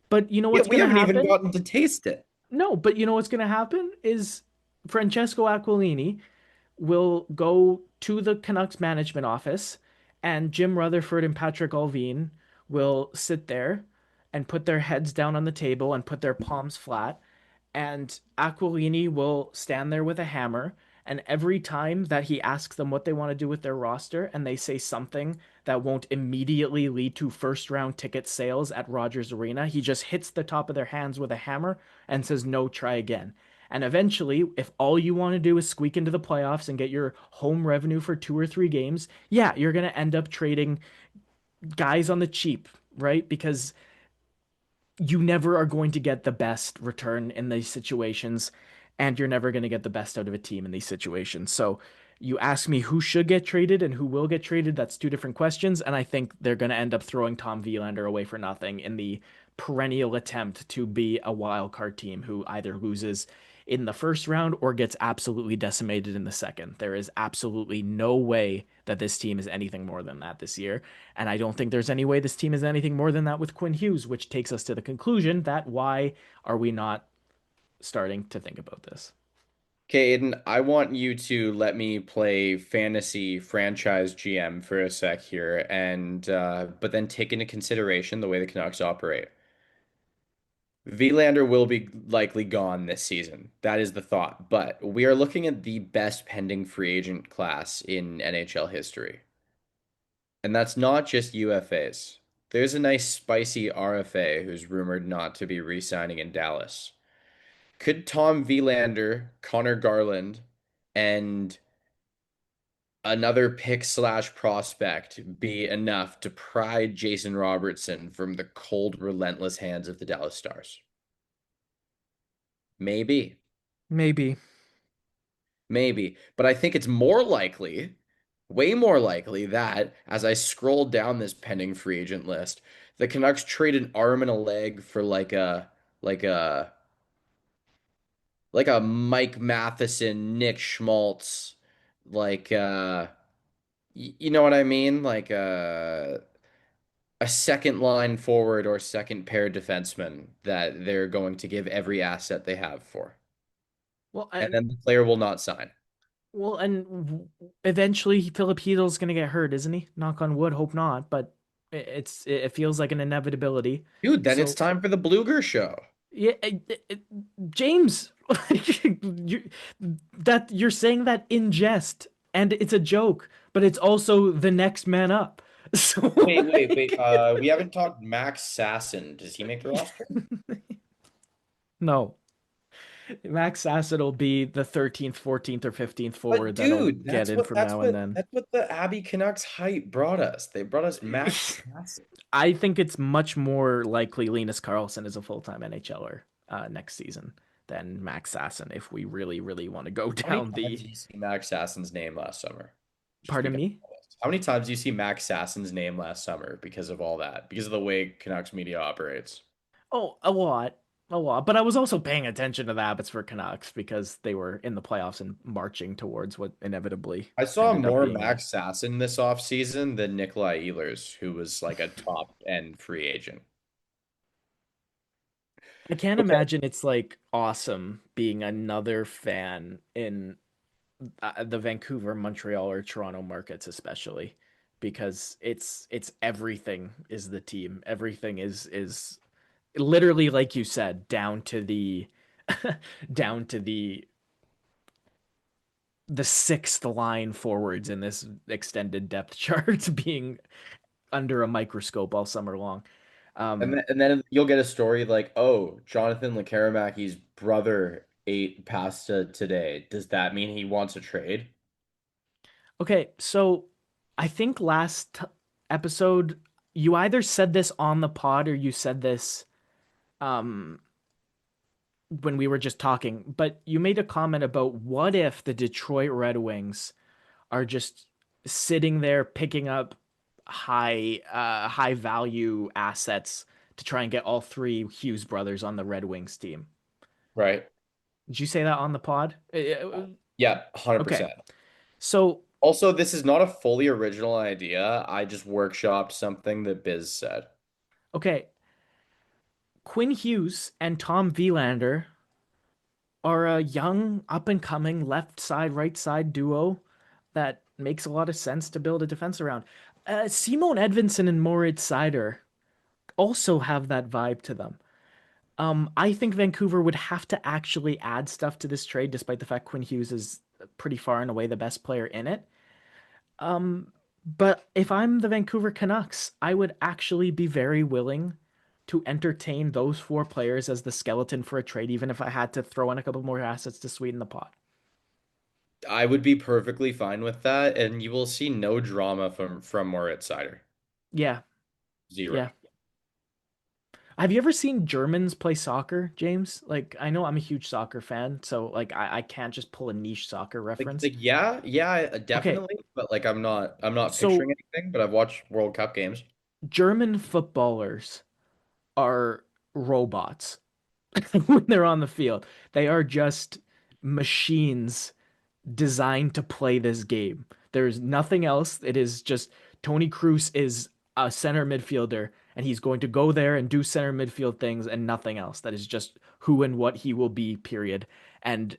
But you know what's
We
going to
haven't even
happen?
gotten to taste it.
No, but you know what's going to happen is Francesco Aquilini will go to the Canucks management office and Jim Rutherford and Patrick Allvin will sit there and put their heads down on the table and put their palms flat and Aquilini will stand there with a hammer. And every time that he asks them what they want to do with their roster and they say something that won't immediately lead to first round ticket sales at Rogers Arena, he just hits the top of their hands with a hammer and says, no, try again. And eventually, if all you want to do is squeak into the playoffs and get your home revenue for 2 or 3 games, yeah, you're going to end up trading guys on the cheap, right? Because you never are going to get the best return in these situations, and you're never going to get the best out of a team in these situations. So you ask me who should get traded and who will get traded, that's two different questions, and I think they're going to end up throwing Tom Vilander away for nothing in the perennial attempt to be a wild card team who either loses in the first round or gets absolutely decimated in the second. There is absolutely no way that this team is anything more than that this year. And I don't think there's any way this team is anything more than that with Quinn Hughes, which takes us to the conclusion that why are we not starting to think about this?
Okay, Aiden, I want you to let me play fantasy franchise GM for a sec here, and but then take into consideration the way the Canucks operate. Vilander will be likely gone this season. That is the thought. But we are looking at the best pending free agent class in NHL history. And that's not just UFAs. There's a nice spicy RFA who's rumored not to be re-signing in Dallas. Could Tom Vilander, Connor Garland, and another pick slash prospect be enough to pry Jason Robertson from the cold, relentless hands of the Dallas Stars? Maybe.
Maybe.
Maybe. But I think it's more likely, way more likely that as I scroll down this pending free agent list, the Canucks trade an arm and a leg for like a like a Mike Matheson, Nick Schmaltz, like you know what I mean? Like a second line forward or second pair defenseman that they're going to give every asset they have for.
Well,
And
and
then the player will not sign.
eventually Philip Heedle's gonna get hurt, isn't he? Knock on wood, hope not, but it feels like an inevitability.
Dude, then it's
So
time for the Bluger show.
yeah, James, you, that you're saying that in jest, and it's a joke, but it's also the next man up. So
Wait.
like,
We haven't talked Max Sasson. Does he make the roster?
no, Max Sasset will be the 13th, 14th, or 15th
But
forward that'll
dude,
get in from now and then.
that's what the Abby Canucks hype brought us. They brought us Max Sasson.
I think it's much more likely Linus Carlson is a full-time NHLer next season than Max Sasson if we really, really want to go
How many
down
times
the.
did you see Max Sasson's name last summer? Just
Pardon
because
me?
of all this. How many times do you see Max Sasson's name last summer because of all that? Because of the way Canucks media operates?
Oh, a lot. A lot. But I was also paying attention to the Abbotsford Canucks because they were in the playoffs and marching towards what inevitably
I saw
ended up
more
being a.
Max Sasson this offseason than Nikolai Ehlers, who was like a top end free agent.
I can't
Okay.
imagine it's like awesome being another fan in the Vancouver, Montreal, or Toronto markets, especially because it's everything is the team. Everything is literally like you said, down to the down to the sixth line forwards in this extended depth chart being under a microscope all summer long. Um,
And then you'll get a story like, oh, Jonathan Lekaramaki's brother ate pasta today. Does that mean he wants a trade?
okay, so I think episode you either said this on the pod or you said this um when we were just talking, but you made a comment about what if the Detroit Red Wings are just sitting there picking up high value assets to try and get all three Hughes brothers on the Red Wings team.
Right.
Did you say that on the pod?
Yeah,
Okay.
100%.
So,
Also, this is not a fully original idea. I just workshopped something that Biz said.
okay, Quinn Hughes and Tom Vilander are a young, up and coming left side, right side duo that makes a lot of sense to build a defense around. Simon Edvinsson and Moritz Seider also have that vibe to them. I think Vancouver would have to actually add stuff to this trade, despite the fact Quinn Hughes is pretty far and away the best player in it. Um, but if I'm the Vancouver Canucks, I would actually be very willing to entertain those four players as the skeleton for a trade, even if I had to throw in a couple more assets to sweeten the pot.
I would be perfectly fine with that, and you will see no drama from Moritz Seider.
Yeah,
Zero.
yeah. Have you ever seen Germans play soccer, James? Like, I know I'm a huge soccer fan, so like I can't just pull a niche soccer reference.
Yeah, yeah,
Okay,
definitely. But like, I'm not
so
picturing anything. But I've watched World Cup games.
German footballers are robots when they're on the field. They are just machines designed to play this game. There's nothing else. It is just Tony Cruz is a center midfielder and he's going to go there and do center midfield things and nothing else. That is just who and what he will be, period. And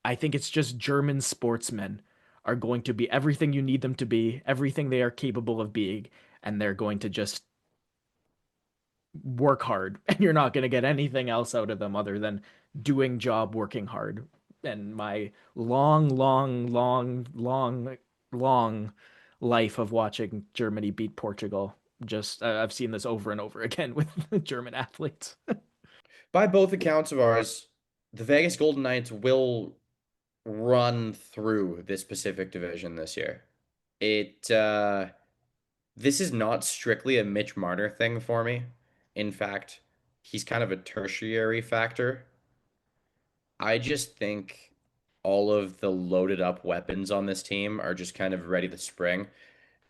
I think it's just German sportsmen are going to be everything you need them to be, everything they are capable of being, and they're going to just work hard and you're not going to get anything else out of them other than doing job working hard. And my long life of watching Germany beat Portugal, just I've seen this over and over again with German athletes.
By both accounts of ours, the Vegas Golden Knights will run through this Pacific Division this year. It This is not strictly a Mitch Marner thing for me. In fact, he's kind of a tertiary factor. I just think all of the loaded up weapons on this team are just kind of ready to spring.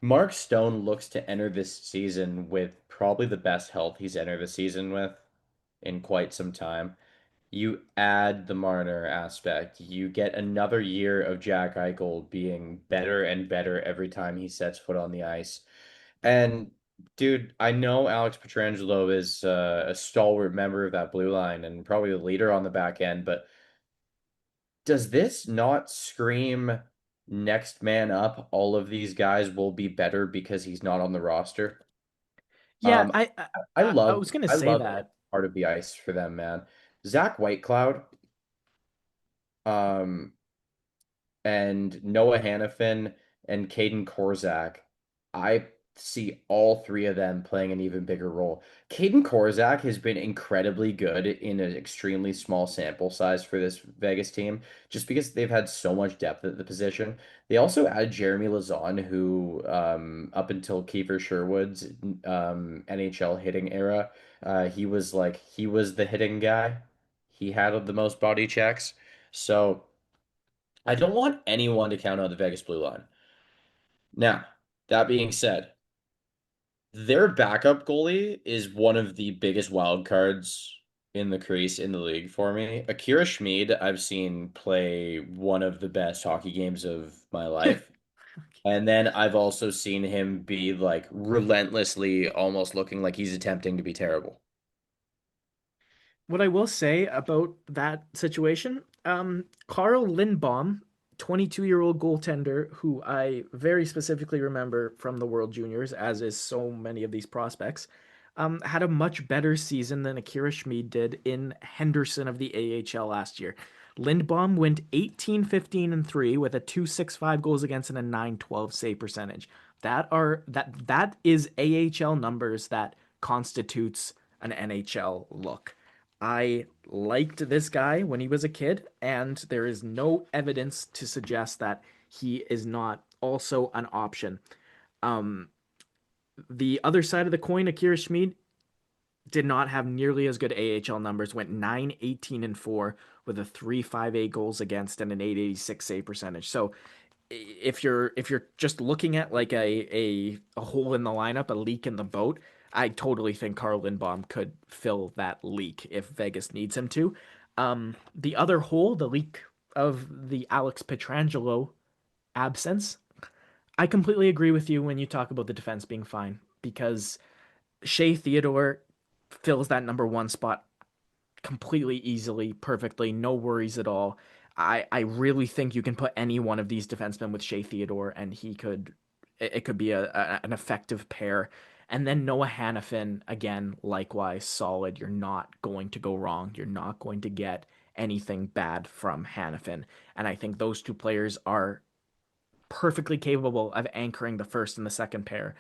Mark Stone looks to enter this season with probably the best health he's entered the season with in quite some time. You add the Marner aspect, you get another year of Jack Eichel being better and better every time he sets foot on the ice. And dude, I know Alex Petrangelo is a stalwart member of that blue line and probably the leader on the back end, but does this not scream next man up? All of these guys will be better because he's not on the roster.
Yeah,
Um,
I, I
I
I
love
was gonna
I
say
love
that.
part of the ice for them, man. Zach Whitecloud, um, and Noah Hannafin and Caden Korzak. I see all three of them playing an even bigger role. Caden Korzak has been incredibly good in an extremely small sample size for this Vegas team, just because they've had so much depth at the position. They also added Jeremy Lazon, who up until Kiefer Sherwood's NHL hitting era, he was the hitting guy. He had the most body checks. So I don't want anyone to count on the Vegas Blue Line. Now, that being said, their backup goalie is one of the biggest wild cards in the crease in the league for me. Akira Schmid, I've seen play one of the best hockey games of my life. And then I've also seen him be like relentlessly almost looking like he's attempting to be terrible.
What I will say about that situation, Carl Lindbaum, 22-year-old goaltender who I very specifically remember from the World Juniors, as is so many of these prospects, had a much better season than Akira Schmid did in Henderson of the AHL last year. Lindbaum went 18, 15, and 3 with a 2.65 goals against and a 9.12 save percentage. That is AHL numbers that constitutes an NHL look. I liked this guy when he was a kid, and there is no evidence to suggest that he is not also an option. Um, the other side of the coin, Akira Schmid did not have nearly as good AHL numbers, went 9, 18, and 4 with a 3.58 goals against and an 886 save percentage. So if you're just looking at like a hole in the lineup, a leak in the boat, I totally think Carl Lindbaum could fill that leak if Vegas needs him to. The other hole, the leak of the Alex Petrangelo absence, I completely agree with you when you talk about the defense being fine because Shea Theodore fills that number one spot completely easily, perfectly, no worries at all. I really think you can put any one of these defensemen with Shea Theodore, and it could be an effective pair. And then Noah Hannafin, again, likewise, solid. You're not going to go wrong. You're not going to get anything bad from Hannafin. And I think those two players are perfectly capable of anchoring the first and the second pair.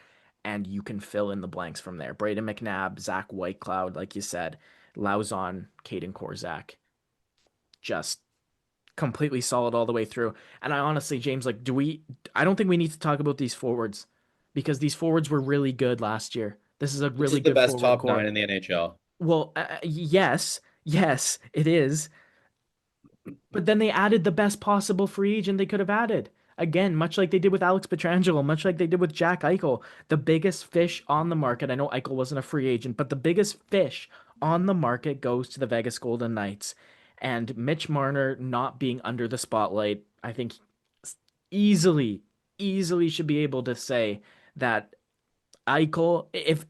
and you can fill in the blanks from there. Braden McNabb, Zach Whitecloud, like you said, Lauzon, Caden Korzak, just completely solid all the way through. And I honestly, James, like, I don't think we need to talk about these forwards because these forwards were really good last year. This is a
This
really
is the
good
best
forward
top nine
core.
in the NHL.
Well, yes, yes, it is. But then they added the best possible free agent they could have added. Again, much like they did with Alex Petrangelo, much like they did with Jack Eichel, the biggest fish on the market. I know Eichel wasn't a free agent, but the biggest fish on the market goes to the Vegas Golden Knights. And Mitch Marner not being under the spotlight, I think easily, easily should be able to say that Eichel, if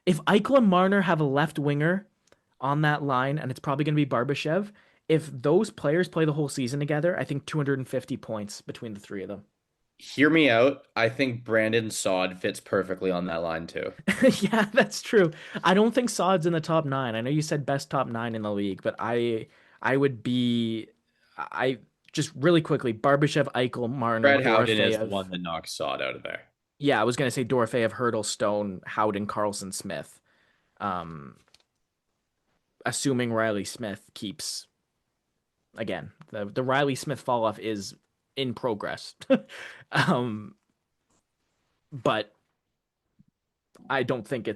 Eichel and Marner have a left winger on that line, and it's probably going to be Barbashev. If those players play the whole season together, I think 250 points between the three of them.
Hear me out. I think Brandon Saad fits perfectly on that line too.
Yeah, that's true. I don't think Saad's in the top nine. I know you said best top nine in the league, but I would be I just really quickly Barbashev, Eichel, Marner,
Brad Howden is the
Dorofeyev.
one that knocks Saad out of there.
Yeah, I was gonna say Dorofeyev, Hurdle, Stone, Howden, Carlson, Smith. Um, assuming Riley Smith keeps again, the Riley Smith fall off is in progress. um, but I don't think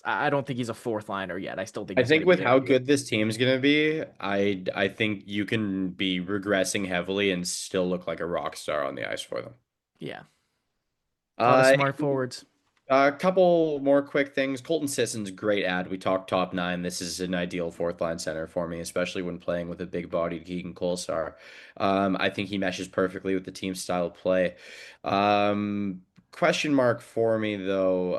I don't think he's a fourth liner yet. I still think
I
he's going
think
to be
with
very
how
good.
good this team's gonna be, I think you can be regressing heavily and still look like a rock star on the ice for them.
Yeah, a lot of
Uh,
smart forwards.
A couple more quick things. Colton Sisson's great ad. We talked top nine. This is an ideal fourth line center for me, especially when playing with a big bodied Keegan Kolesar. I think he meshes perfectly with the team style of play. Question mark for me though.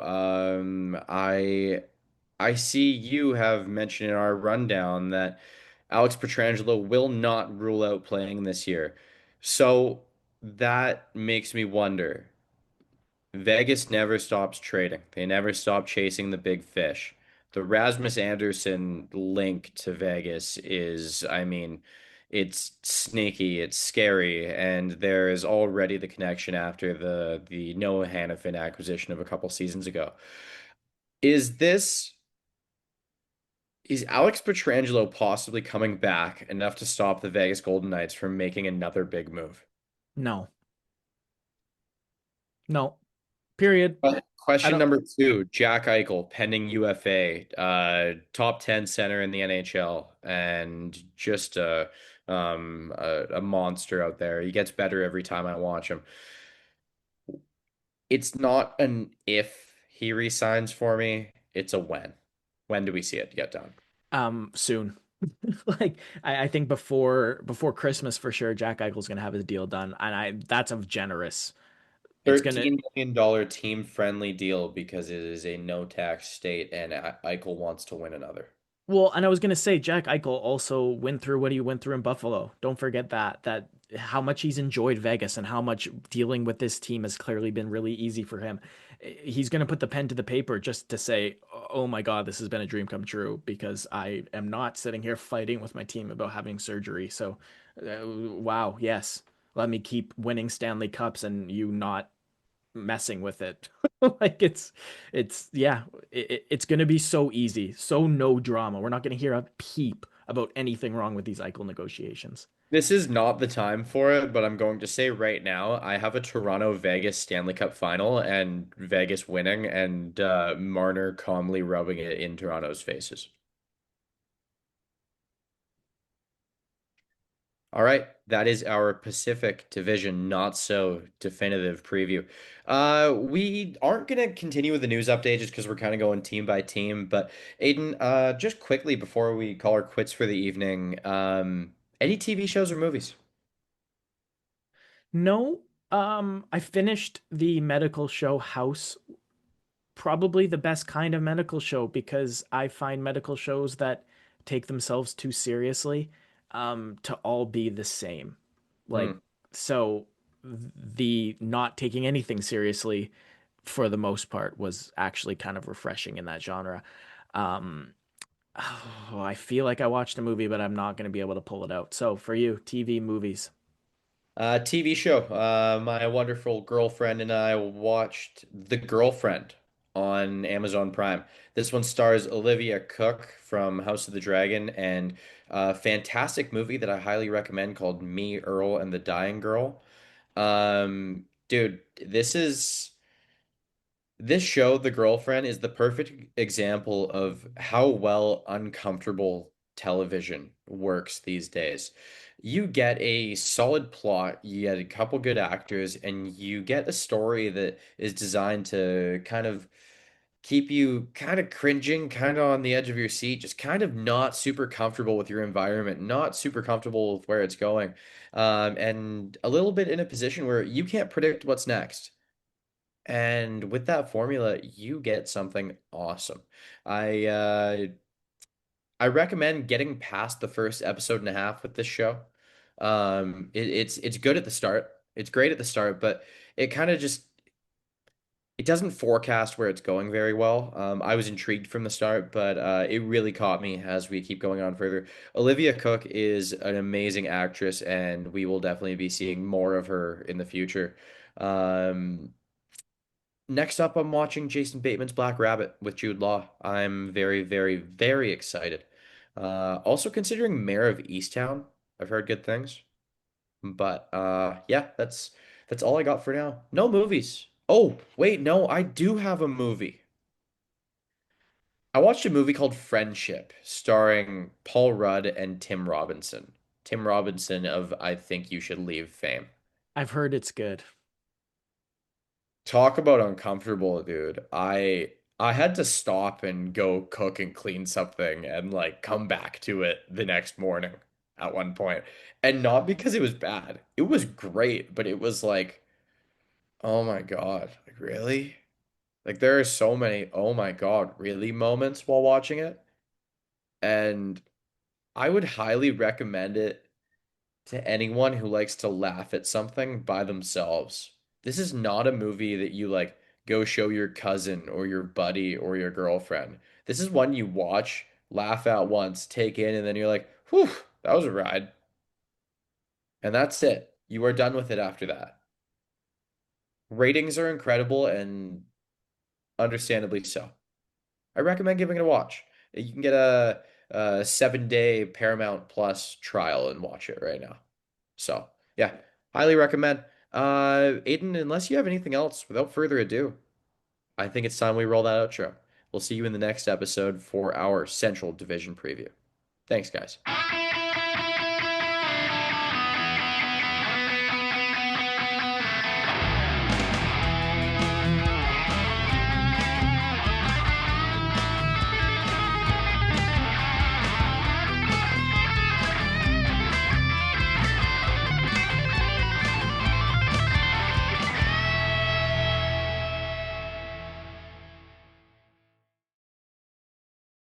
I see you have mentioned in our rundown that Alex Petrangelo will not rule out playing this year. So that makes me wonder. Vegas never stops trading. They never stop chasing the big fish. The Rasmus Anderson link to Vegas is, I mean, it's sneaky, it's scary, and there is already the connection after the Noah Hannafin acquisition of a couple seasons ago. Is this is Alex Petrangelo possibly coming back enough to stop the Vegas Golden Knights from making another big move?
No, no, period. I
Question
don't.
number two, Jack Eichel, pending UFA, top 10 center in the NHL, and just a monster out there. He gets better every time I watch him. It's not an if he resigns for me, it's a when. When do we see it get done?
Soon. Like I think before Christmas for sure, Jack Eichel's gonna have his deal done, and I that's a generous. It's gonna
$13 million team friendly deal because it is a no tax state and Eichel wants to win another.
Well, and I was gonna say Jack Eichel also went through what he went through in Buffalo. Don't forget that how much he's enjoyed Vegas and how much dealing with this team has clearly been really easy for him. He's gonna put the pen to the paper just to say, "Oh my God, this has been a dream come true," because I am not sitting here fighting with my team about having surgery. So, wow, yes, let me keep winning Stanley Cups and you not messing with it. Like it's yeah, it's gonna be so easy, so no drama. We're not gonna hear a peep about anything wrong with these Eichel negotiations.
This is not the time for it, but I'm going to say right now, I have a Toronto Vegas Stanley Cup final and Vegas winning and Marner calmly rubbing it in Toronto's faces. All right, that is our Pacific Division not so definitive preview. We aren't going to continue with the news update just because we're kind of going team by team. But Aiden, just quickly before we call our quits for the evening, any TV shows or movies?
No, I finished the medical show House, probably the best kind of medical show because I find medical shows that take themselves too seriously, to all be the same. Like,
Hmm.
so the not taking anything seriously for the most part was actually kind of refreshing in that genre. Um, oh, I feel like I watched a movie, but I'm not going to be able to pull it out. So for you, TV, movies.
TV show. My wonderful girlfriend and I watched The Girlfriend on Amazon Prime. This one stars Olivia Cook from House of the Dragon and a fantastic movie that I highly recommend called Me, Earl, and the Dying Girl. Dude, this show, The Girlfriend, is the perfect example of how well uncomfortable television works these days. You get a solid plot, you get a couple good actors, and you get a story that is designed to kind of keep you kind of cringing, kind of on the edge of your seat, just kind of not super comfortable with your environment, not super comfortable with where it's going, and a little bit in a position where you can't predict what's next. And with that formula, you get something awesome. I uh I recommend getting past the first episode and a half with this show. It's good at the start. It's great at the start, but it kind of just it doesn't forecast where it's going very well. I was intrigued from the start, but it really caught me as we keep going on further. Olivia Cook is an amazing actress, and we will definitely be seeing more of her in the future. Um, Next up, I'm watching Jason Bateman's Black Rabbit with Jude Law. I'm very, very, very excited. Also considering Mayor of Easttown. I've heard good things. But yeah, that's all I got for now. No movies. Oh, wait, no, I do have a movie. I watched a movie called Friendship, starring Paul Rudd and Tim Robinson. Tim Robinson of I Think You Should Leave fame.
I've heard it's good.
Talk about uncomfortable, dude. I had to stop and go cook and clean something and like come back to it the next morning at one point. And not because it was bad. It was great, but it was like, oh my God, like really? Like there are so many oh my God, really moments while watching it. And I would highly recommend it to anyone who likes to laugh at something by themselves. This is not a movie that you like go show your cousin or your buddy or your girlfriend. This is one you watch, laugh at once, take in, and then you're like, whew, that was a ride. And that's it. You are done with it after that. Ratings are incredible and understandably so. I recommend giving it a watch. You can get a 7-day Paramount Plus trial and watch it right now. So, yeah, highly recommend. Aiden, unless you have anything else, without further ado, I think it's time we roll that outro. We'll see you in the next episode for our Central Division preview. Thanks, guys.